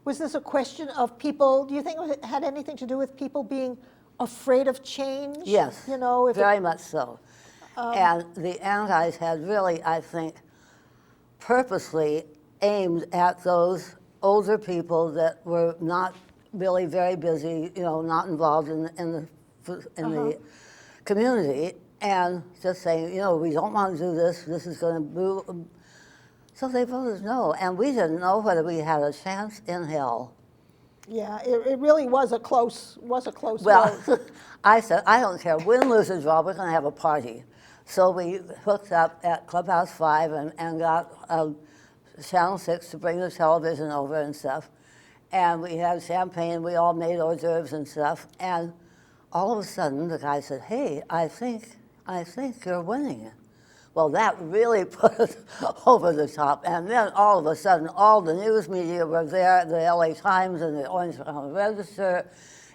Was this a question of people, do you think it had anything to do with people being afraid of change? Yes, you know, very much so. And the antis had really, I think, purposely aimed at those older people that were not really very busy, you know, not involved in the community, and just saying, you know, we don't want to do this. This is going to move. So they voted no, and we didn't know whether we had a chance in hell. Yeah, it really was a close Well, vote. I said, I don't care, win, lose, or draw, we're going to have a party. So we hooked up at Clubhouse 5 and got Channel 6 to bring the television over and stuff. And we had champagne, we all made hors d'oeuvres and stuff. And all of a sudden, the guy said, "Hey, I think you're winning." Well, that really put us over the top. And then all of a sudden, all the news media were there, the LA Times and the Orange County Register,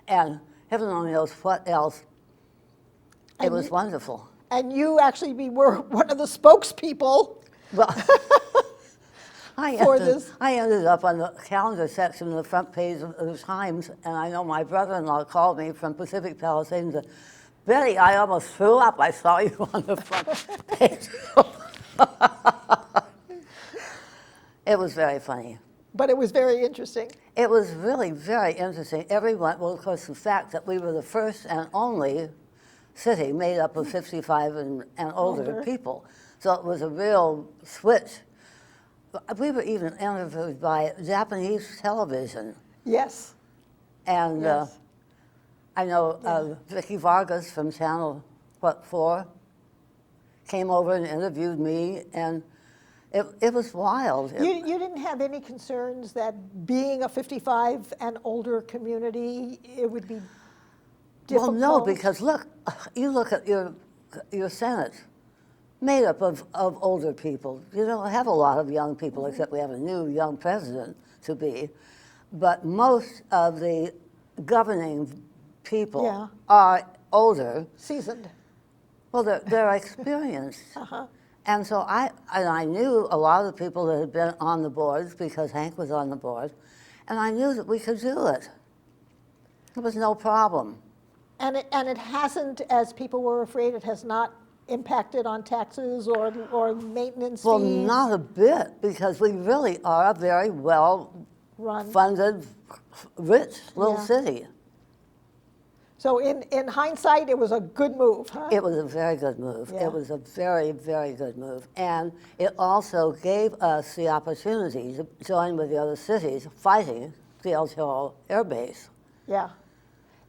and heaven only knows what else. It was wonderful. And you actually were one of the spokespeople. Well, for this. I ended up on the calendar section of the front page of the Times, and I know my brother-in-law called me from Pacific Palisades and said, Betty, I almost threw up. I saw you on the front page. It was very funny. But it was very interesting. It was really very interesting. Everyone, well, of course, the fact that we were the first and only city made up of 55 and older people. So it was a real switch. We were even interviewed by Japanese television. Yes. And Yes. I know Vicky Vargas from Channel 4 came over and interviewed me, and it was wild. You didn't have any concerns that being a 55 and older community, it would be difficult? Well, no, because look, you look at your Senate, made up of older people. You don't have a lot of young people, except we have a new young president to be. But most of the governing people are older. Seasoned. Well, they're experienced. And so I knew a lot of the people that had been on the boards because Hank was on the board, and I knew that we could do it. There was no problem. And it hasn't, as people were afraid, it has not impacted on taxes or maintenance Well, fees? not a bit, because we really are a very well-funded, rich little city. So in hindsight, it was a good move, huh? It was a very good move. Yeah. It was a very, very good move. And it also gave us the opportunity to join with the other cities fighting the El Toro Air Base. Yeah.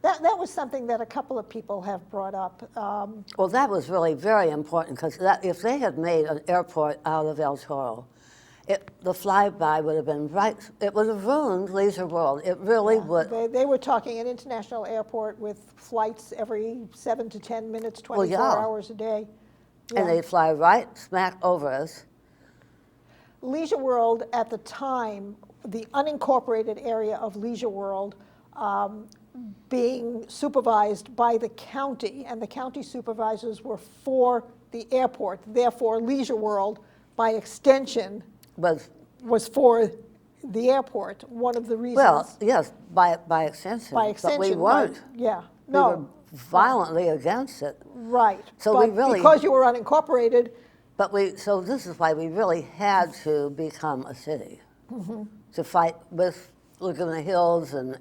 That was something that a couple of people have brought up. Well, that was really very important, because if they had made an airport out of El Toro, the flyby would have been right. It would have ruined Leisure World. It really would. They were talking an international airport with flights every 7 to 10 minutes, 24 hours a day. And they'd fly right smack over us. Leisure World at the time, the unincorporated area of Leisure World, being supervised by the county, and the county supervisors were for the airport. Therefore, Leisure World, by extension, was for the airport. One of the reasons. Well, yes, by extension. By extension, but we weren't. Yeah, We were violently against it. Right. So but we really, because you were unincorporated. But so this is why we really had to become a city to fight with Laguna Hills and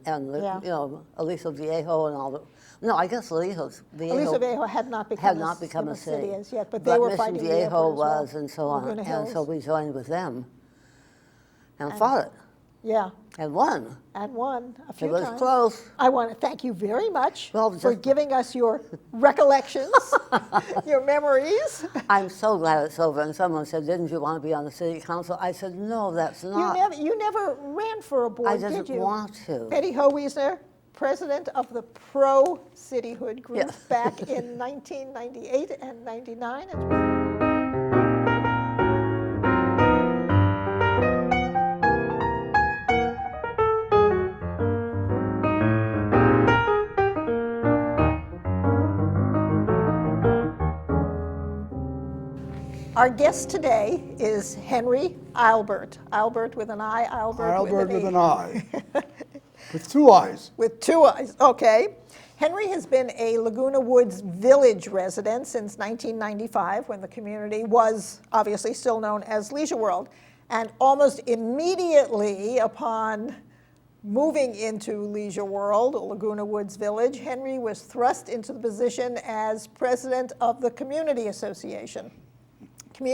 Aliso Viejo and all the. No, I guess Aliso Viejo had not become a city as yet, but they were Mission fighting Viejo the airport was, as well. and so on, Laguna and Hills. so we joined with them and fought it. Yeah. And won. And won a few times. It was close. I want to thank you very much for giving us your recollections, your memories. I'm so glad it's over. And someone said, "Didn't you want to be on the city council?" I said, "No, that's not." You never ran for a board, did you? I didn't want to. Betty Howiesner, president of the Pro-Cityhood group back in 1998 and 99. Our guest today is Henry Eilbert. Eilbert with an I, Eilbert with an I. With two I's. With two I's, okay. Henry has been a Laguna Woods Village resident since 1995, when the community was obviously still known as Leisure World. And almost immediately upon moving into Leisure World, Laguna Woods Village, Henry was thrust into the position as president of the Community Association. They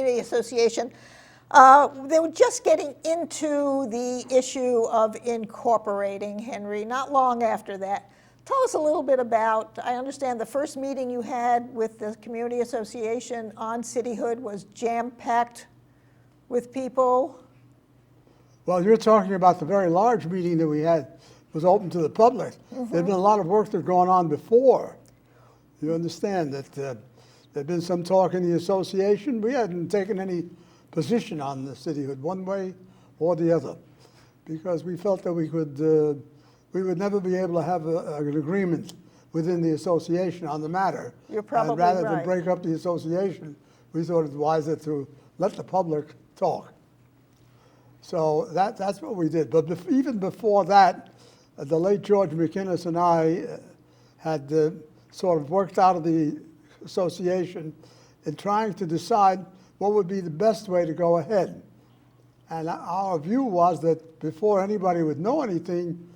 were just getting into the issue of incorporating, Henry, not long after that. Tell us a little bit about, I understand the first meeting you had with the Community Association on cityhood was jam-packed with people. Well, you're talking about the very large meeting that we had, was open to the public. There'd been a lot of work that had gone on before. You understand that there'd been some talk in the association. We hadn't taken any position on the cityhood one way or the other, because we felt that we would never be able to have an agreement within the association on the matter. You're probably and rather right. than break up the association, we thought it wiser to let the public talk. So that's what we did. But even before that, the late George McInnes and I had sort of worked out of the association in trying to decide what would be the best way to go ahead. And our view was that before anybody would know anything,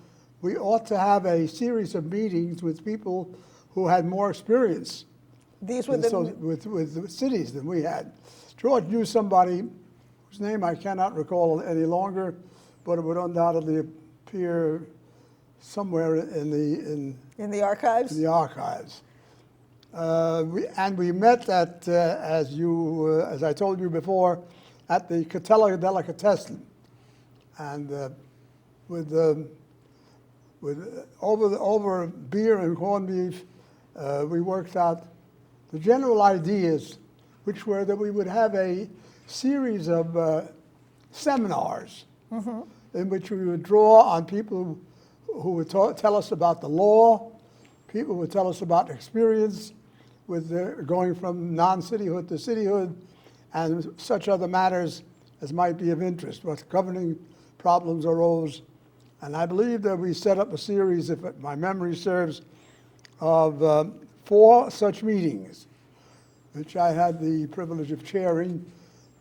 we ought to have a series of meetings with people who had more experience These were with cities than we had. George knew somebody whose name I cannot recall any longer, but it would undoubtedly appear somewhere in the archives. the archives. We met at, as I told you before, at the Catella Delicatessen, and over beer and corned beef, we worked out the general ideas, which were that we would have a series of seminars in which we would draw on people who would tell us about the law, people would tell us about experience with going from non-cityhood to cityhood, and such other matters as might be of interest, what governing problems arose. And I believe that we set up a series, if my memory serves, of 4 such meetings, which I had the privilege of chairing.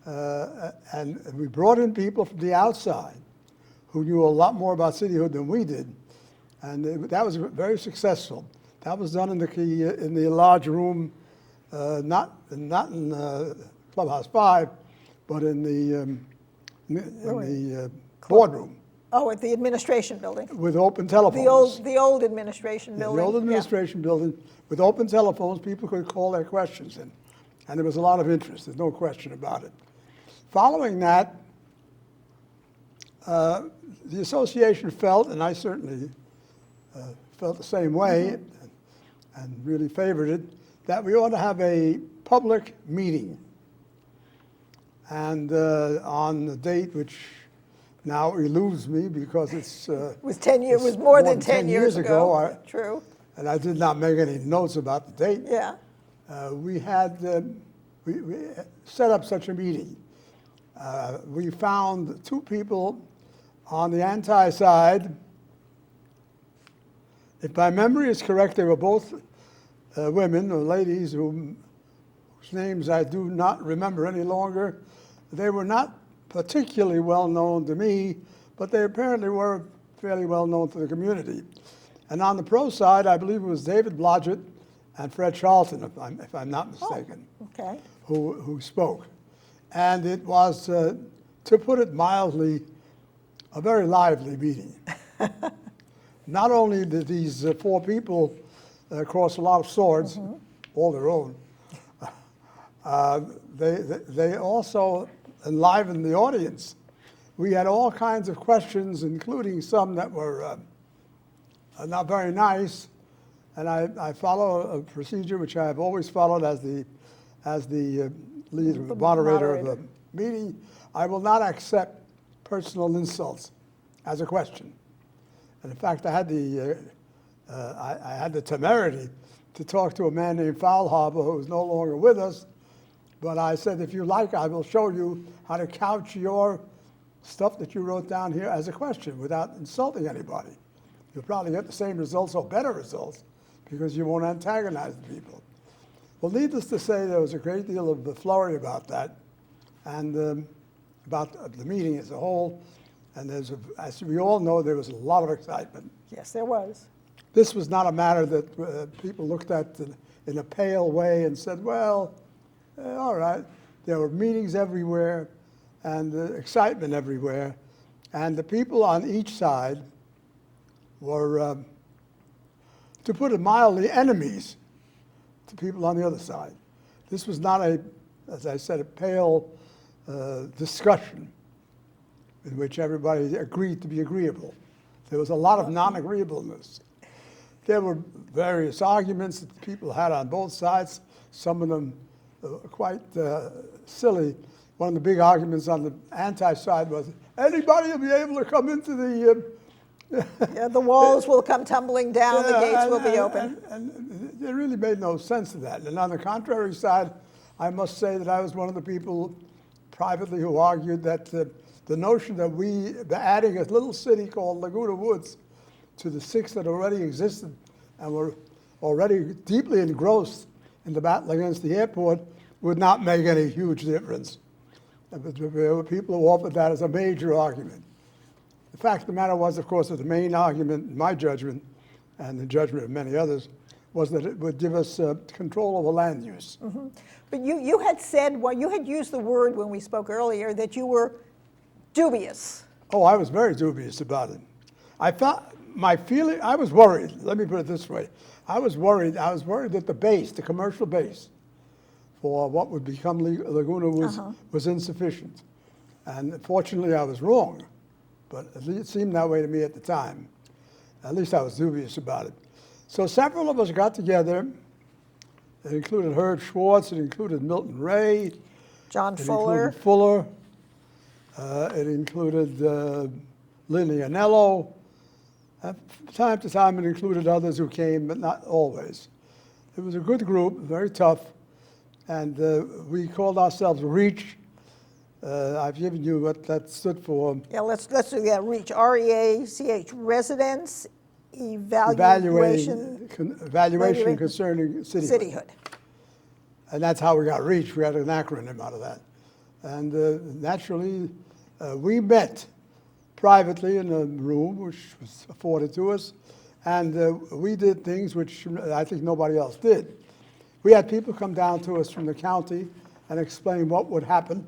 And we brought in people from the outside who knew a lot more about cityhood than we did. And that was very successful. That was done in the large room, not in Clubhouse 5, but in the boardroom. Oh, at the administration building. With open telephones. The old administration building. The old administration building with open telephones, people could call their questions in. And there was a lot of interest, there's no question about it. Following that, the association felt, and I certainly felt the same way, and really favored it, that we ought to have a public meeting. And on the date, which now eludes me because it's It was more than 10 years ago. True. And I did not make any notes about the date. Yeah. We set up such a meeting. We found 2 people on the anti-side. If my memory is correct, they were both women or ladies whose names I do not remember any longer. They were not particularly well known to me, but they apparently were fairly well known to the community. And on the pro side, I believe it was David Blodgett and Fred Charlton, if I'm not mistaken, Okay. who spoke. And it was, to put it mildly, a very lively meeting. Not only did these 4 people cross a lot of swords, all their own, they also enlivened the audience. We had all kinds of questions, including some that were not very nice. And I follow a procedure which I have always followed as the leader, the moderator of the meeting. I will not accept personal insults as a question. And in fact, I had the temerity to talk to a man named Faulhaber, who is no longer with us. But I said, if you like, I will show you how to couch your stuff that you wrote down here as a question without insulting anybody. You'll probably get the same results or better results because you won't antagonize the people. Well, needless to say, there was a great deal of flurry about that and about the meeting as a whole. And as we all know, there was a lot of excitement. Yes, there was. This was not a matter that people looked at in a pale way and said, well, all right. There were meetings everywhere and excitement everywhere. And the people on each side were, to put it mildly, enemies to people on the other side. This was not as I said, a pale discussion in which everybody agreed to be agreeable. There was a lot of non-agreeableness. There were various arguments that people had on both sides, some of them quite silly. One of the big arguments on the anti-side was, anybody will be able to come into the... Yeah, the walls will come tumbling down, the gates will be open. And it really made no sense to that. And on the contrary side, I must say that I was one of the people privately who argued that the notion that adding a little city called Laguna Woods to the 6 that already existed and were already deeply engrossed in the battle against the airport would not make any huge difference. There were people who offered that as a major argument. The fact of the matter was, of course, that the main argument, in my judgment, and the judgment of many others, was that it would give us control over land use. Mm-hmm. But you had said, well, you had used the word when we spoke earlier that you were dubious. Oh, I was very dubious about it. I was worried. Let me put it this way. I was worried that the base, the commercial base, for what would become Laguna Woods was insufficient. And fortunately, I was wrong. But at least it seemed that way to me at the time. At least I was dubious about it. So several of us got together. It included Herb Schwartz. It included Milton Ray. John It Fuller. included Fuller. It included Lynn Anello. From time to time, it included others who came, but not always. It was a good group, very tough, and we called ourselves REACH. I've given you what that stood for. Yeah, let's do that. REACH, R-E-A-C-H, Residence Evaluation concerning cityhood. Cityhood. And that's how we got REACH. We had an acronym out of that. And naturally, we met privately in a room which was afforded to us, and we did things which I think nobody else did. We had people come down to us from the county and explain what would happen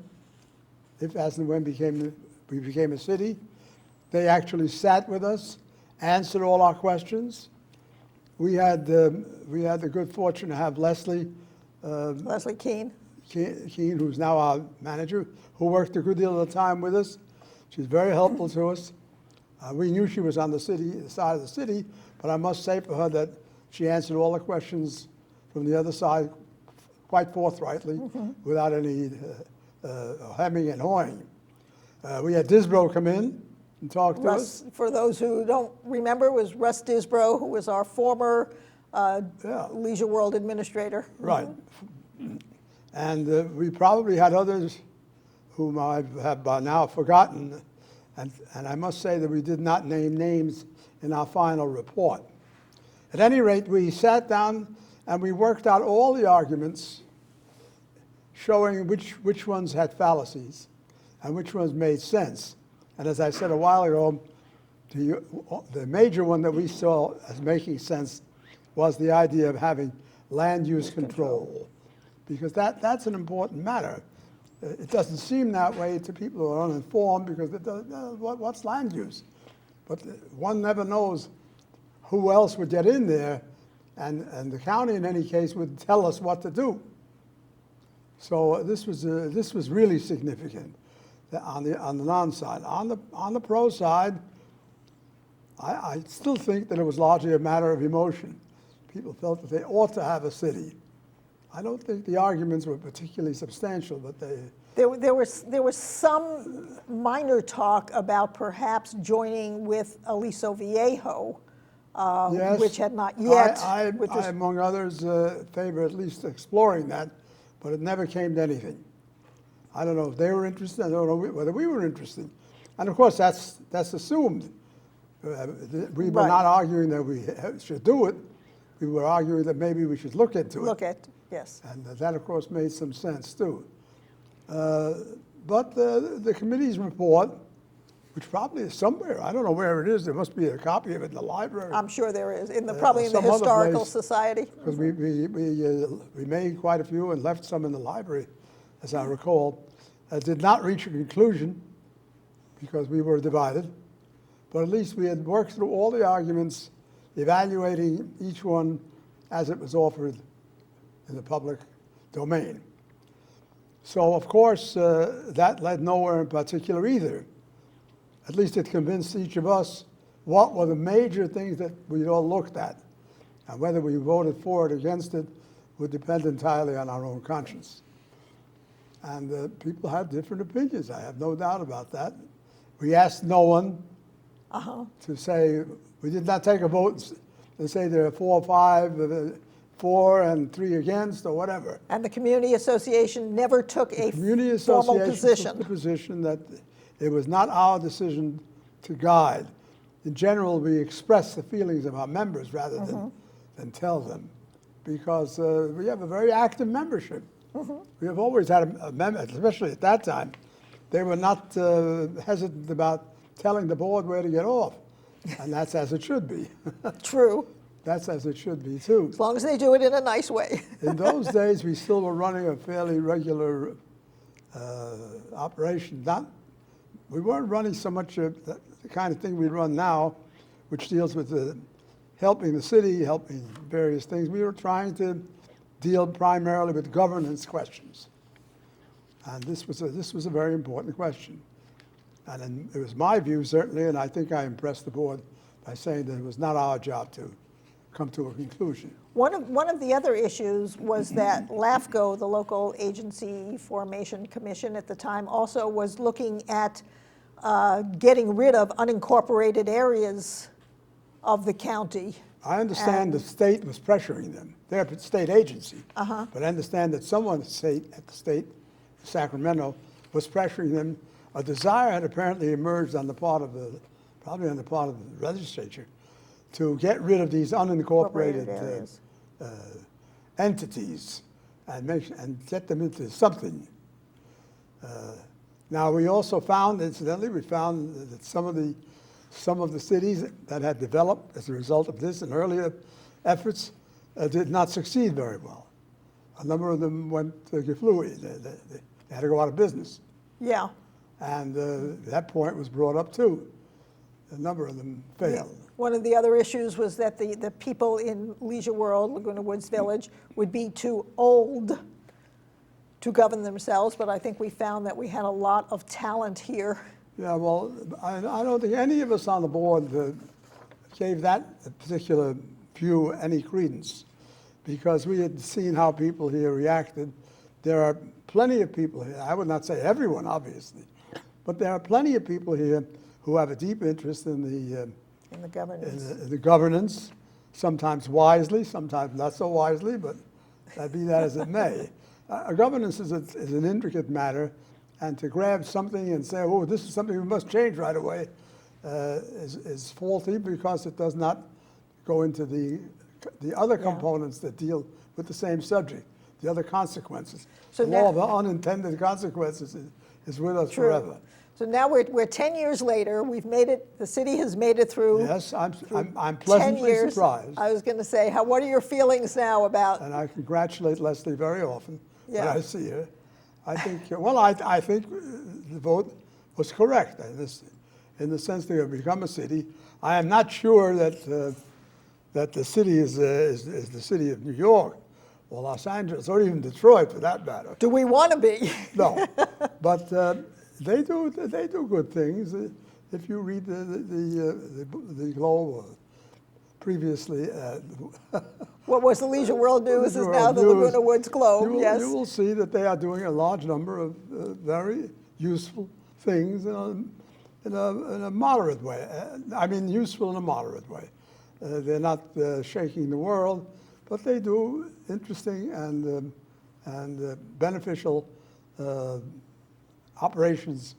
if, as and when we became a city. They actually sat with us, answered all our questions. We had the good fortune to have Leslie Keene. Keene, who's now our manager, who worked a good deal of the time with us. She's very helpful to us. We knew she was on the side of the city, but I must say for her that she answered all the questions from the other side quite forthrightly, without any hemming and hawing. We had Disbrow come in and talk to us. For those who don't remember, was Russ Disbrow, who was our former Leisure World administrator. Right. And we probably had others whom I have by now forgotten, and I must say that we did not name names in our final report. At any rate, we sat down and we worked out all the arguments showing which ones had fallacies and which ones made sense. And as I said a while ago, the major one that we saw as making sense was the idea of having land use control, because that's an important matter. It doesn't seem that way to people who are uninformed, because what's land use? But one never knows who else would get in there, and the county, in any case, would tell us what to do. So this was really significant on the non-side. On the pro side, I still think that it was largely a matter of emotion. People felt that they ought to have a city. I don't think the arguments were particularly substantial, but There was some minor talk about perhaps joining with Aliso Viejo, yes, which had not yet. I among others, favor at least exploring that, but it never came to anything. I don't know if they were interested. I don't know whether we were interested. And of course, that's assumed. We were not arguing that we should do it. We were arguing that maybe we should look into it. Yes. And that, of course, made some sense, too. But the committee's report, which probably is somewhere, I don't know where it is, there must be a copy of it in the library. I'm sure there is, probably in the some other Historical place, Society. Because we made quite a few and left some in the library, as I recall. Did not reach a conclusion because we were divided, but at least we had worked through all the arguments, evaluating each one as it was offered in the public domain. So, of course, that led nowhere in particular either. At least it convinced each of us what were the major things that we all looked at. And whether we voted for it or against it would depend entirely on our own conscience. And people had different opinions, I have no doubt about that. We asked no one to say, we did not take a vote and say there are 4 or 5 for and 3 against or whatever. And the community association never took a Community formal association took the position. position that it was not our decision to guide. In general, we express the feelings of our members rather than tell them, because we have a very active membership. We have always had a member, especially at that time. They were not hesitant about telling the board where to get off, and that's as it should be. True, That's as it should be, too. as long as they do it in a nice way. In those days, we still were running a fairly regular operation. We weren't running so much the kind of thing we run now, which deals with helping the city, helping various things. We were trying to deal primarily with governance questions. And this was a very important question. And it was my view, certainly, and I think I impressed the board by saying that it was not our job to come to a conclusion. One of the other issues was that LAFCO, the Local Agency Formation Commission at the time, also was looking at getting rid of unincorporated areas of the county. I understand the state was pressuring them. They're a state agency. But I understand that someone at the state, Sacramento, was pressuring them. A desire had apparently emerged on the part of probably on the part of the legislature, to get rid of these unincorporated areas. entities and get them into something. Now, we also found, incidentally, that some of the cities that had developed as a result of this and earlier efforts did not succeed very well. A number of them went geflooey. They had to go out of business. Yeah. And that point was brought up too. A number of them failed. One of the other issues was that the people in Leisure World, Laguna Woods Village, would be too old to govern themselves, but I think we found that we had a lot of talent here. Yeah, well, I don't think any of us on the board gave that particular view any credence, because we had seen how people here reacted. There are plenty of people here, I would not say everyone, obviously, but there are plenty of people here who have a deep interest in the governance. In the governance, sometimes wisely, sometimes not so wisely, but be that as it may. Governance is an intricate matter, and to grab something and say, oh, this is something we must change right away, is faulty, because it does not go into the other components that deal with the same subject, the other consequences. So the now, law of the unintended consequences is with us forever. So now we're 10 years later. We've made it. The city has made it through. Yes, I'm 10 pleasantly years. surprised. I was going to say, what are your feelings now about? And I congratulate Leslie very often when Yeah. I see her. I think, well, I think the vote was correct in the sense they have become a city. I am not sure that the city is the city of New York or Los Angeles or even Detroit, for that matter. Do we want to be? No, but they do good things. If you read the Globe previously. What was the Leisure World News is Leisure now World the News, Laguna Woods Globe. Yes. You will see that they are doing a large number of very useful things in a moderate way. I mean, useful in a moderate way. They're not shaking the world, but they do interesting and beneficial operations,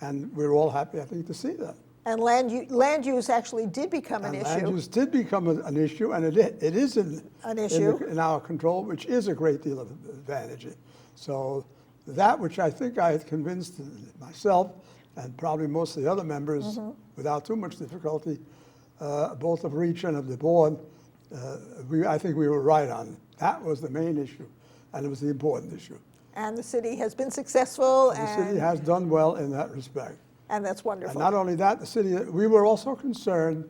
and we're all happy, I think, to see that. And land use actually did become an issue. Land use did become an issue, and it is an issue in our control, which is a great deal of advantage. So that which I think I had convinced myself and probably most of the other members without too much difficulty, both of Reach and of the board, I think we were right on. That was the main issue, and it was the important issue. And the city has been successful. The city has done well in that respect. And that's wonderful. And not only that, the city, we were also concerned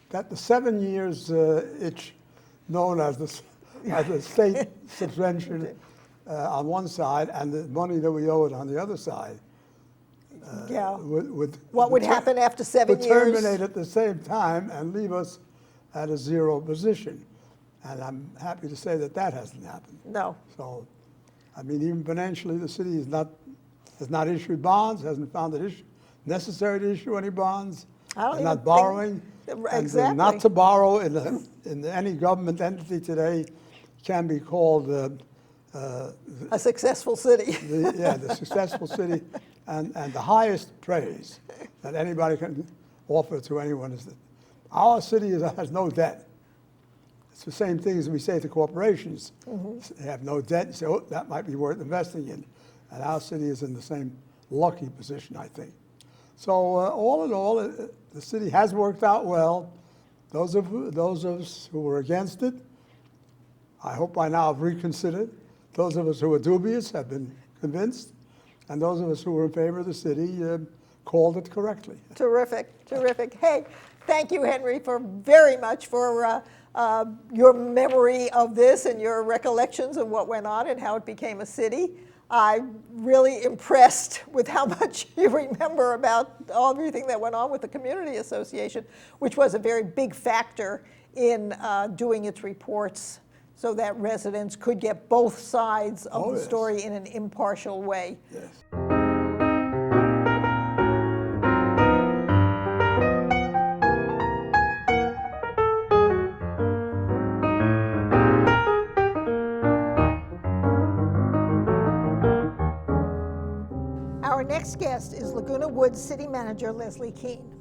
that the 7 years itch, known as the state subvention on one side and the money that we owed on the other side, what would happen after 7 years? Would terminate at the same time and leave us at a zero position. And I'm happy to say that hasn't happened. No. So, I mean, even financially, the city has not issued bonds, hasn't found it necessary to issue any bonds, and not borrowing. Exactly. And not to borrow in any government entity today can be called A successful city. the successful city, and the highest praise that anybody can offer to anyone is that our city has no debt. It's the same thing as we say to corporations. They have no debt. You say, oh, that might be worth investing in. And our city is in the same lucky position, I think. So all in all, the city has worked out well. Those of us who were against it, I hope by now have reconsidered. Those of us who were dubious have been convinced. And those of us who were in favor of the city called it correctly. Terrific, terrific. Hey, thank you, Henry, very much for your memory of this and your recollections of what went on and how it became a city. I'm really impressed with how much you remember about everything that went on with the Community Association, which was a very big factor in doing its reports so that residents could get both sides of the story in an impartial way. Yes. Our next guest is Laguna Woods City Manager Leslie Keene.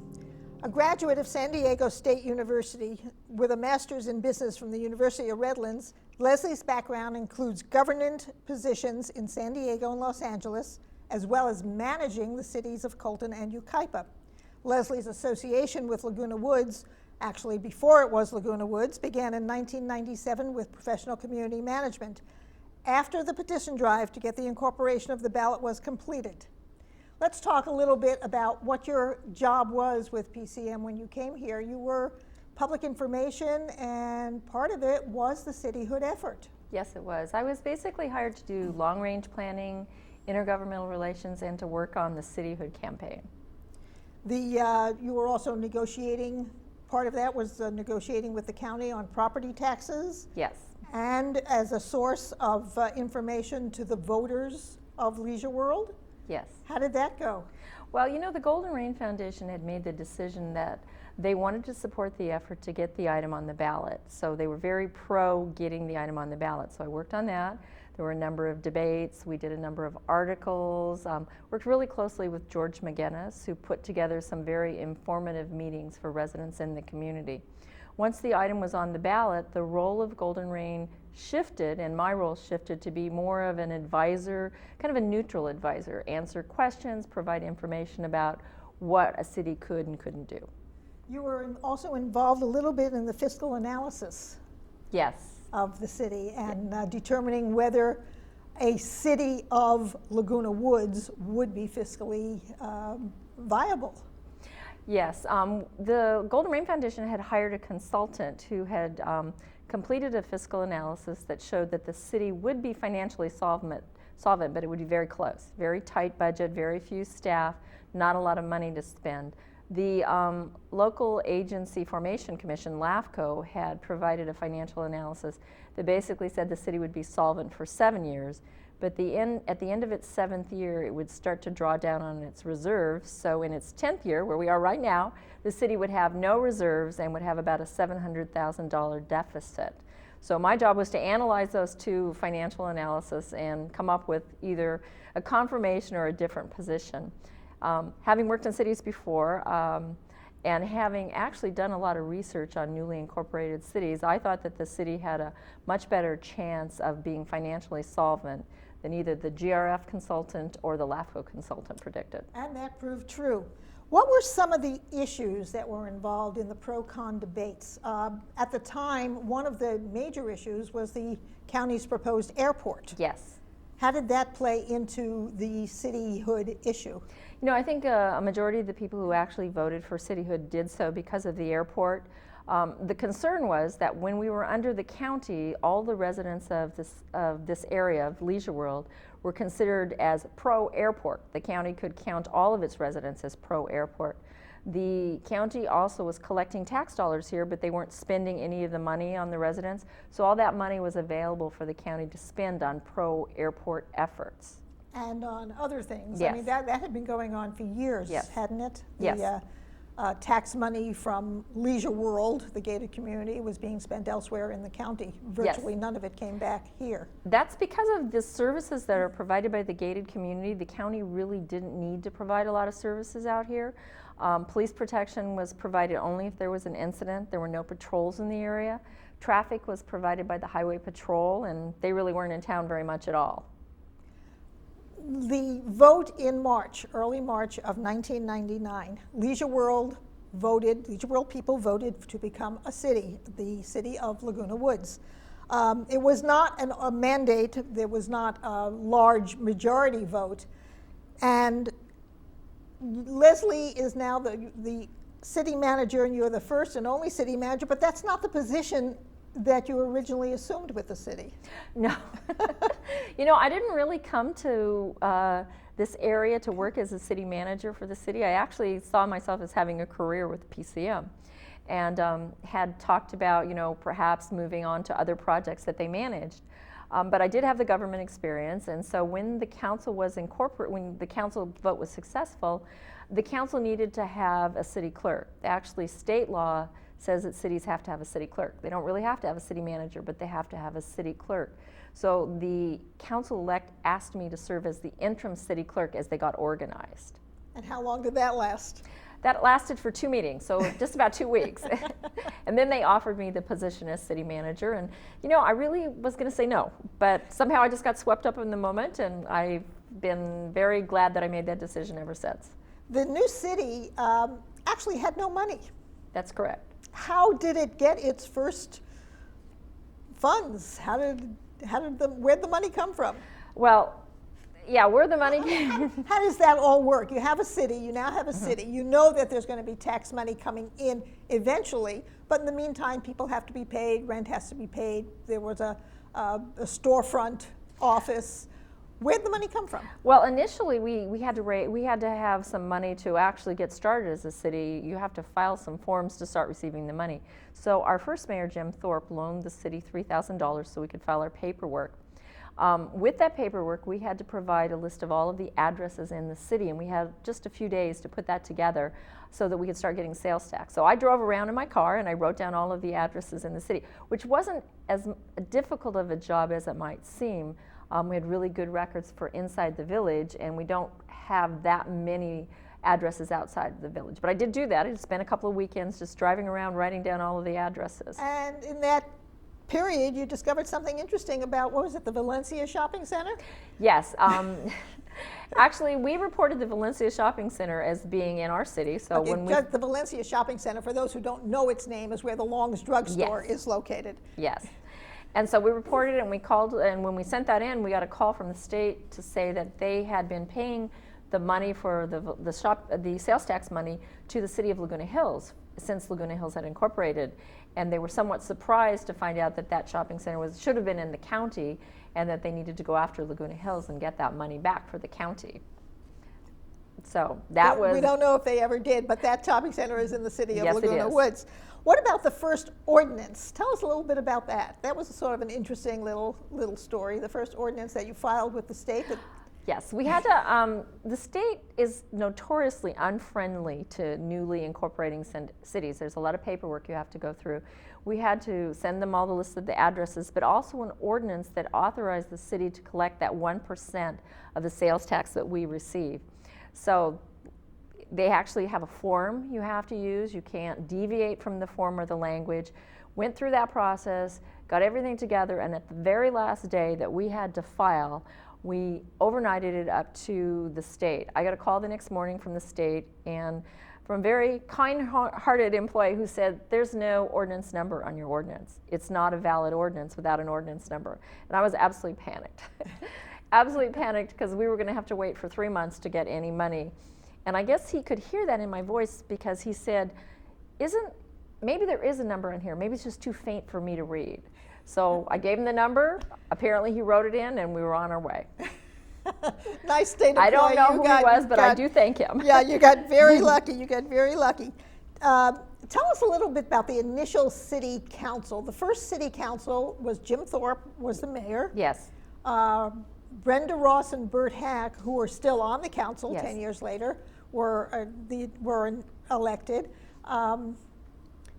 A graduate of San Diego State University with a master's in business from the University of Redlands, Leslie's background includes government positions in San Diego and Los Angeles, as well as managing the cities of Colton and Yucaipa. Leslie's association with Laguna Woods, actually before it was Laguna Woods, began in 1997 with professional community management, after the petition drive to get the incorporation of the ballot was completed. Let's talk a little bit about what your job was with PCM when you came here. You were public information, and part of it was the cityhood effort. Yes, it was. I was basically hired to do long-range planning, intergovernmental relations, and to work on the cityhood campaign. You were also negotiating, part of that was negotiating with the county on property taxes. Yes. And as a source of information to the voters of Leisure World. Yes. How did that go? Well, you know, the Golden Rain Foundation had made the decision that they wanted to support the effort to get the item on the ballot. So they were very pro getting the item on the ballot. So I worked on that. There were a number of debates. We did a number of articles. Worked really closely with George McGinnis, who put together some very informative meetings for residents in the community. Once the item was on the ballot, the role of Golden Rain shifted, and my role shifted to be more of an advisor, kind of a neutral advisor, answer questions, provide information about what a city could and couldn't do. You were also involved a little bit in the fiscal analysis. Yes. Of the city and determining whether a city of Laguna Woods would be fiscally viable. Yes, the Golden Rain Foundation had hired a consultant who had completed a fiscal analysis that showed that the city would be financially solvent, but it would be very close. Very tight budget, very few staff, not a lot of money to spend. The local agency formation commission, LAFCO, had provided a financial analysis that basically said the city would be solvent for 7 years, but at the end of its 7th year, it would start to draw down on its reserves. So in its 10th year, where we are right now, the city would have no reserves and would have about a $700,000 deficit. So my job was to analyze those two financial analysis and come up with either a confirmation or a different position. Having worked in cities before and having actually done a lot of research on newly incorporated cities, I thought that the city had a much better chance of being financially solvent than either the GRF consultant or the LAFCO consultant predicted. And that proved true. What were some of the issues that were involved in the pro-con debates? At the time, one of the major issues was the county's proposed airport. Yes. How did that play into the cityhood issue? You know, I think a majority of the people who actually voted for cityhood did so because of the airport. The concern was that when we were under the county, all the residents of this area of Leisure World were considered as pro-airport. The county could count all of its residents as pro-airport. The county also was collecting tax dollars here, but they weren't spending any of the money on the residents. So all that money was available for the county to spend on pro-airport efforts. And on other things. Yes. I mean, that had been going on for years, Yes. hadn't it? Yes. tax money from Leisure World, the gated community, was being spent elsewhere in the county. Virtually none of it came back here. That's because of the services that are provided by the gated community. The county really didn't need to provide a lot of services out here. Police protection was provided only if there was an incident. There were no patrols in the area. Traffic was provided by the highway patrol, and they really weren't in town very much at all. The vote in March, early March of 1999, Leisure World people voted to become a city, the City of Laguna Woods. It was not a mandate, there was not a large majority vote, and Leslie is now the city manager, and you're the first and only city manager, but that's not the position that you originally assumed with the city. No. You know, I didn't really come to this area to work as a city manager for the city. I actually saw myself as having a career with PCM, and had talked about, you know, perhaps moving on to other projects that they managed. But I did have the government experience, and so when the council was when the council vote was successful, the council needed to have a city clerk. Actually, state law says that cities have to have a city clerk. They don't really have to have a city manager, but they have to have a city clerk. So the council-elect asked me to serve as the interim city clerk as they got organized. And how long did that last? That lasted for 2 meetings, so just about 2 weeks. And then they offered me the position as city manager, and you know, I really was going to say no, but somehow I just got swept up in the moment, and I've been very glad that I made that decision ever since. The new city actually had no money. That's correct. How did it get its first funds? Where'd the money come from? Well, yeah, where the money came. How does that all work? You have a city, you now have a city. You know that there's going to be tax money coming in eventually, but in the meantime, people have to be paid, rent has to be paid. There was a storefront office. Where'd the money come from? Well, initially we had to have some money to actually get started as a city. You have to file some forms to start receiving the money. So our first mayor, Jim Thorpe, loaned the city $3,000 so we could file our paperwork. With that paperwork, we had to provide a list of all of the addresses in the city, and we had just a few days to put that together so that we could start getting sales tax. So I drove around in my car and I wrote down all of the addresses in the city, which wasn't as difficult of a job as it might seem. We had really good records for inside the village, and we don't have that many addresses outside of the village. But I did do that. I spent a couple of weekends just driving around writing down all of the addresses. And in that period, you discovered something interesting about, what was it, the Valencia Shopping Center? Yes. Actually, we reported the Valencia Shopping Center as being in our city. So Okay, when the Valencia Shopping Center, for those who don't know its name, is where the Long's drugstore is located. Yes. And so we reported it, and we called, and when we sent that in, we got a call from the state to say that they had been paying the money for the sales tax money to the city of Laguna Hills since Laguna Hills had incorporated, and they were somewhat surprised to find out that that shopping center should have been in the county, and that they needed to go after Laguna Hills and get that money back for the county. So that was. We don't know if they ever did, but that shopping center is in the city of Yes, it Laguna is. Woods. What about the first ordinance? Tell us a little bit about that. That was sort of an interesting little story. The first ordinance that you filed with the state. Yes, we had to, the state is notoriously unfriendly to newly incorporating cities. There's a lot of paperwork you have to go through. We had to send them all the lists of the addresses, but also an ordinance that authorized the city to collect that 1% of the sales tax that we receive. So they actually have a form you have to use. You can't deviate from the form or the language. Went through that process, got everything together, and at the very last day that we had to file, we overnighted it up to the state. I got a call the next morning from the state, and from a very kind-hearted employee who said, there's no ordinance number on your ordinance. It's not a valid ordinance without an ordinance number. And I was absolutely panicked. Absolutely panicked, because we were going to have to wait for 3 months to get any money. And I guess he could hear that in my voice, because he said, maybe there is a number in here. Maybe it's just too faint for me to read. So I gave him the number. Apparently he wrote it in, and we were on our way. Nice state employee. I don't know who he was, but I do thank him. Yeah, you got very lucky. You got very lucky. Tell us a little bit about the initial city council. The first city council was Jim Thorpe was the mayor. Yes. Brenda Ross and Bert Hack, who are still on the council Yes. 10 years later, were elected.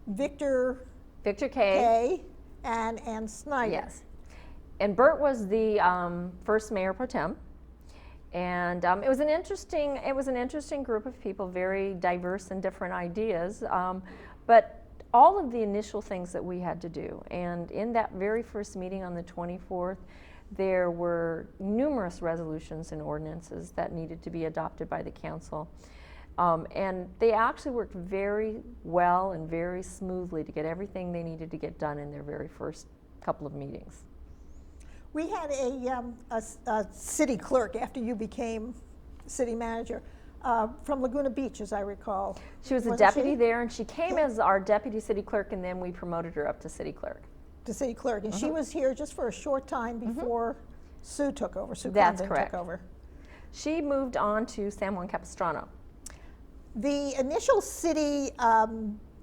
Victor Victor Kay. Kay and Ann Snyder. Yes. And Bert was the first mayor pro tem. And it was an interesting group of people, very diverse and different ideas. But all of the initial things that we had to do, and in that very first meeting on the 24th, there were numerous resolutions and ordinances that needed to be adopted by the council. And they actually worked very well and very smoothly to get everything they needed to get done in their very first couple of meetings. We had a city clerk after you became city manager from Laguna Beach, as I recall. She was a Wasn't deputy she? there, and she came as our deputy city clerk, and then we promoted her up to city clerk. To city clerk, and she was here just for a short time before Sue took over. Sue That's Condon correct. took over. She moved on to San Juan Capistrano. The initial city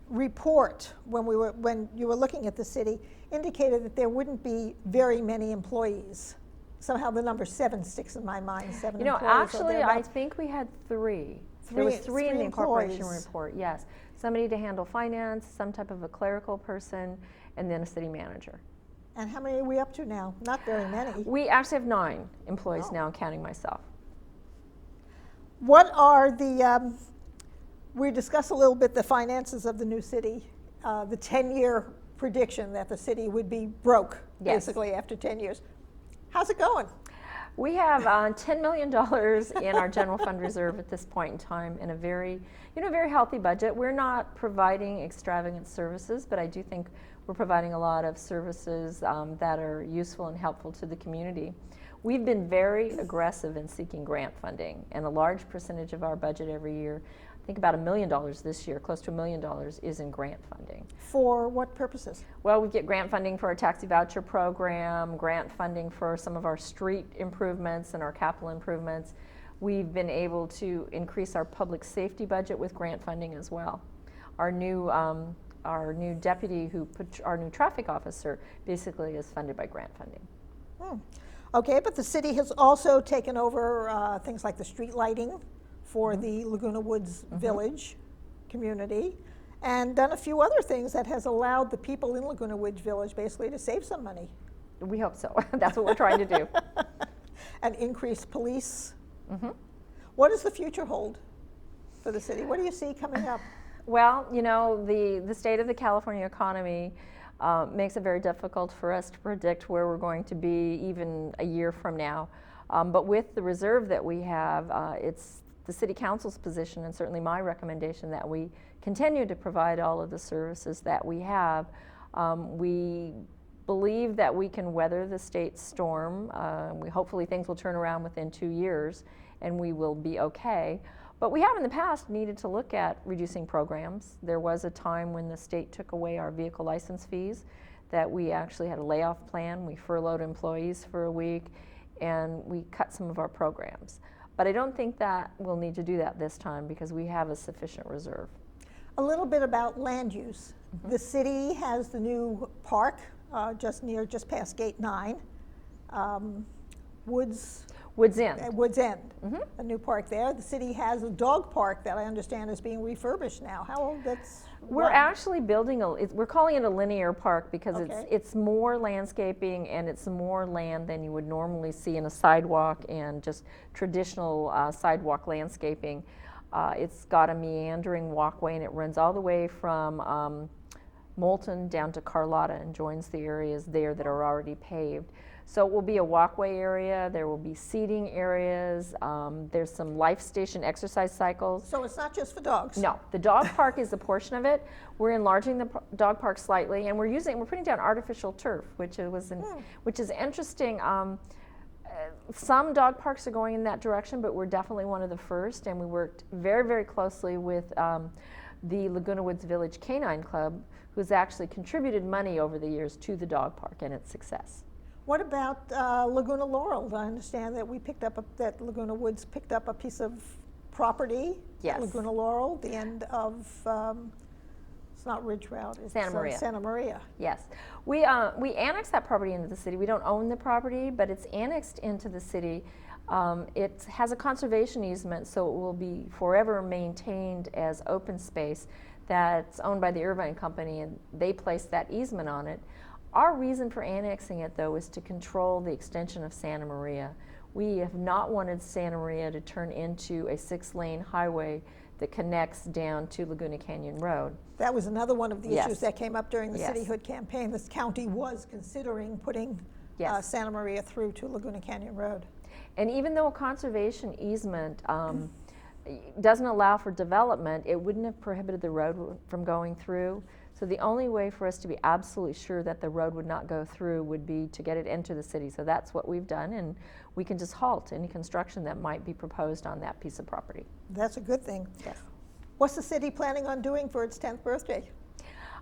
report, when you were looking at the city, indicated that there wouldn't be very many employees. Somehow the number 7 sticks in my mind. 7 You know, employees. or actually, I thereabouts. think we had three. There was three in the incorporation employees. report, yes. Somebody to handle finance, some type of a clerical person, and then a city manager. And how many are we up to now? Not very many. We actually have 9 employees now, counting myself. What are the, we discussed a little bit the finances of the new city, the 10-year prediction that the city would be broke, Yes. basically, after 10 years. How's it going? We have $10 million in our general fund reserve at this point in time, in a very, very healthy budget. We're not providing extravagant services, but I do think we're providing a lot of services that are useful and helpful to the community. We've been very aggressive in seeking grant funding, and a large percentage of our budget every year, I think about $1 million this year, close to $1 million, is in grant funding. For what purposes? Well, we get grant funding for our taxi voucher program, grant funding for some of our street improvements and our capital improvements. We've been able to increase our public safety budget with grant funding as well. Our new deputy, our new traffic officer, basically is funded by grant funding. Okay, but the city has also taken over things like the street lighting for the Laguna Woods Village community, and done a few other things that has allowed the people in Laguna Woods Village basically to save some money. We hope so. That's what we're trying to do. And increase police. What does the future hold for the city? What do you see coming up? Well, the state of the California economy makes it very difficult for us to predict where we're going to be even a year from now. But with the reserve that we have, it's the City Council's position, and certainly my recommendation, that we continue to provide all of the services that we have. We believe that we can weather the state storm. Hopefully things will turn around within 2 years and we will be okay. But we have in the past needed to look at reducing programs. There was a time when the state took away our vehicle license fees that we actually had a layoff plan. We furloughed employees for a week and we cut some of our programs. But I don't think that we'll need to do that this time because we have a sufficient reserve. A little bit about land use. The city has the new park just past Gate 9, Woods End. Woods End, a new park there. The city has a dog park that I understand is being refurbished now. How old that's? We're actually building we're calling it a linear park because Okay. it's more landscaping and it's more land than you would normally see in a sidewalk and just traditional sidewalk landscaping. It's got a meandering walkway and it runs all the way from Moulton down to Carlotta and joins the areas there that are already paved. So it will be a walkway area, there will be seating areas, there's some life station exercise cycles. So it's not just for dogs? No, the dog park is a portion of it. We're enlarging the dog park slightly, and we're putting down artificial turf, which is interesting. Some dog parks are going in that direction, but we're definitely one of the first, and we worked very, very closely with the Laguna Woods Village Canine Club, who's actually contributed money over the years to the dog park and its success. What about Laguna Laurel? I understand that that Laguna Woods picked up a piece of property. Yes. Laguna Laurel, the end of, it's not Ridge Route, it's Santa Maria. Santa Maria. Yes, we annexed that property into the city. We don't own the property, but it's annexed into the city It has a conservation easement, so it will be forever maintained as open space that's owned by the Irvine Company, and they placed that easement on it. Our reason for annexing it, though, is to control the extension of Santa Maria. We have not wanted Santa Maria to turn into a 6-lane highway that connects down to Laguna Canyon Road. That was another one of the Yes. issues that came up during the Yes. cityhood campaign. This county was considering putting Yes. Santa Maria through to Laguna Canyon Road. And even though a conservation easement doesn't allow for development, it wouldn't have prohibited the road from going through. So the only way for us to be absolutely sure that the road would not go through would be to get it into the city. So that's what we've done, and we can just halt any construction that might be proposed on that piece of property. That's a good thing. Yes. What's the city planning on doing for its 10th birthday?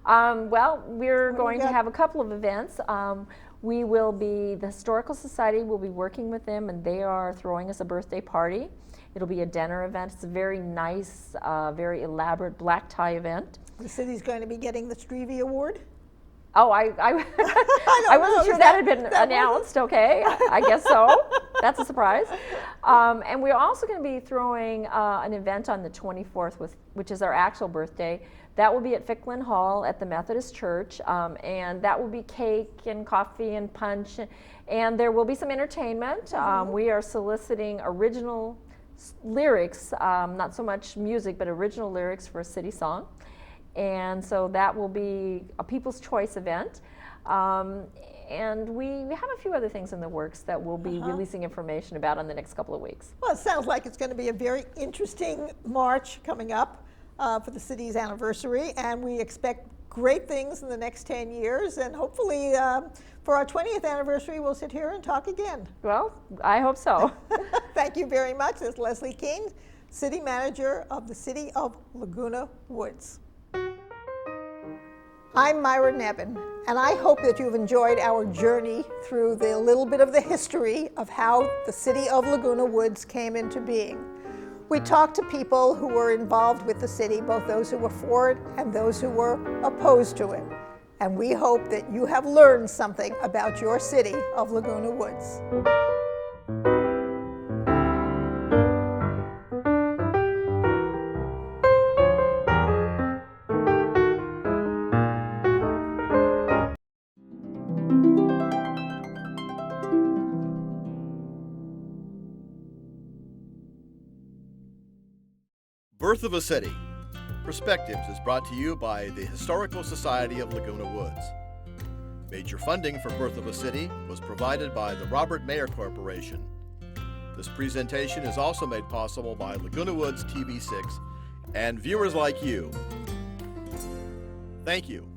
Well, we're What do we going to got? have a couple of events. The Historical Society will be working with them, and they are throwing us a birthday party. It'll be a dinner event. It's a very nice, very elaborate black tie event. The city's going to be getting the Strevey Award? Oh, I wasn't know. sure Is that had been that announced. Okay, I guess so. That's a surprise. And we're also going to be throwing an event on the 24th, which is our actual birthday. That will be at Ficklin Hall at the Methodist Church, and that will be cake and coffee and punch, and there will be some entertainment. We are soliciting original lyrics, not so much music, but original lyrics for a city song. And so that will be a People's Choice event. And we have a few other things in the works that we'll be releasing information about in the next couple of weeks. Well, it sounds like it's going to be a very interesting March coming up for the city's anniversary, and we expect great things in the next 10 years, and hopefully for our 20th anniversary, we'll sit here and talk again. Well, I hope so. Thank you very much. This is Leslie King, City Manager of the City of Laguna Woods. I'm Myra Neben, and I hope that you've enjoyed our journey through the little bit of the history of how the City of Laguna Woods came into being. We talked to people who were involved with the city, both those who were for it and those who were opposed to it. And we hope that you have learned something about your City of Laguna Woods. Birth of a City. Perspectives is brought to you by the Historical Society of Laguna Woods. Major funding for Birth of a City was provided by the Robert Mayer Corporation. This presentation is also made possible by Laguna Woods TV6 and viewers like you. Thank you.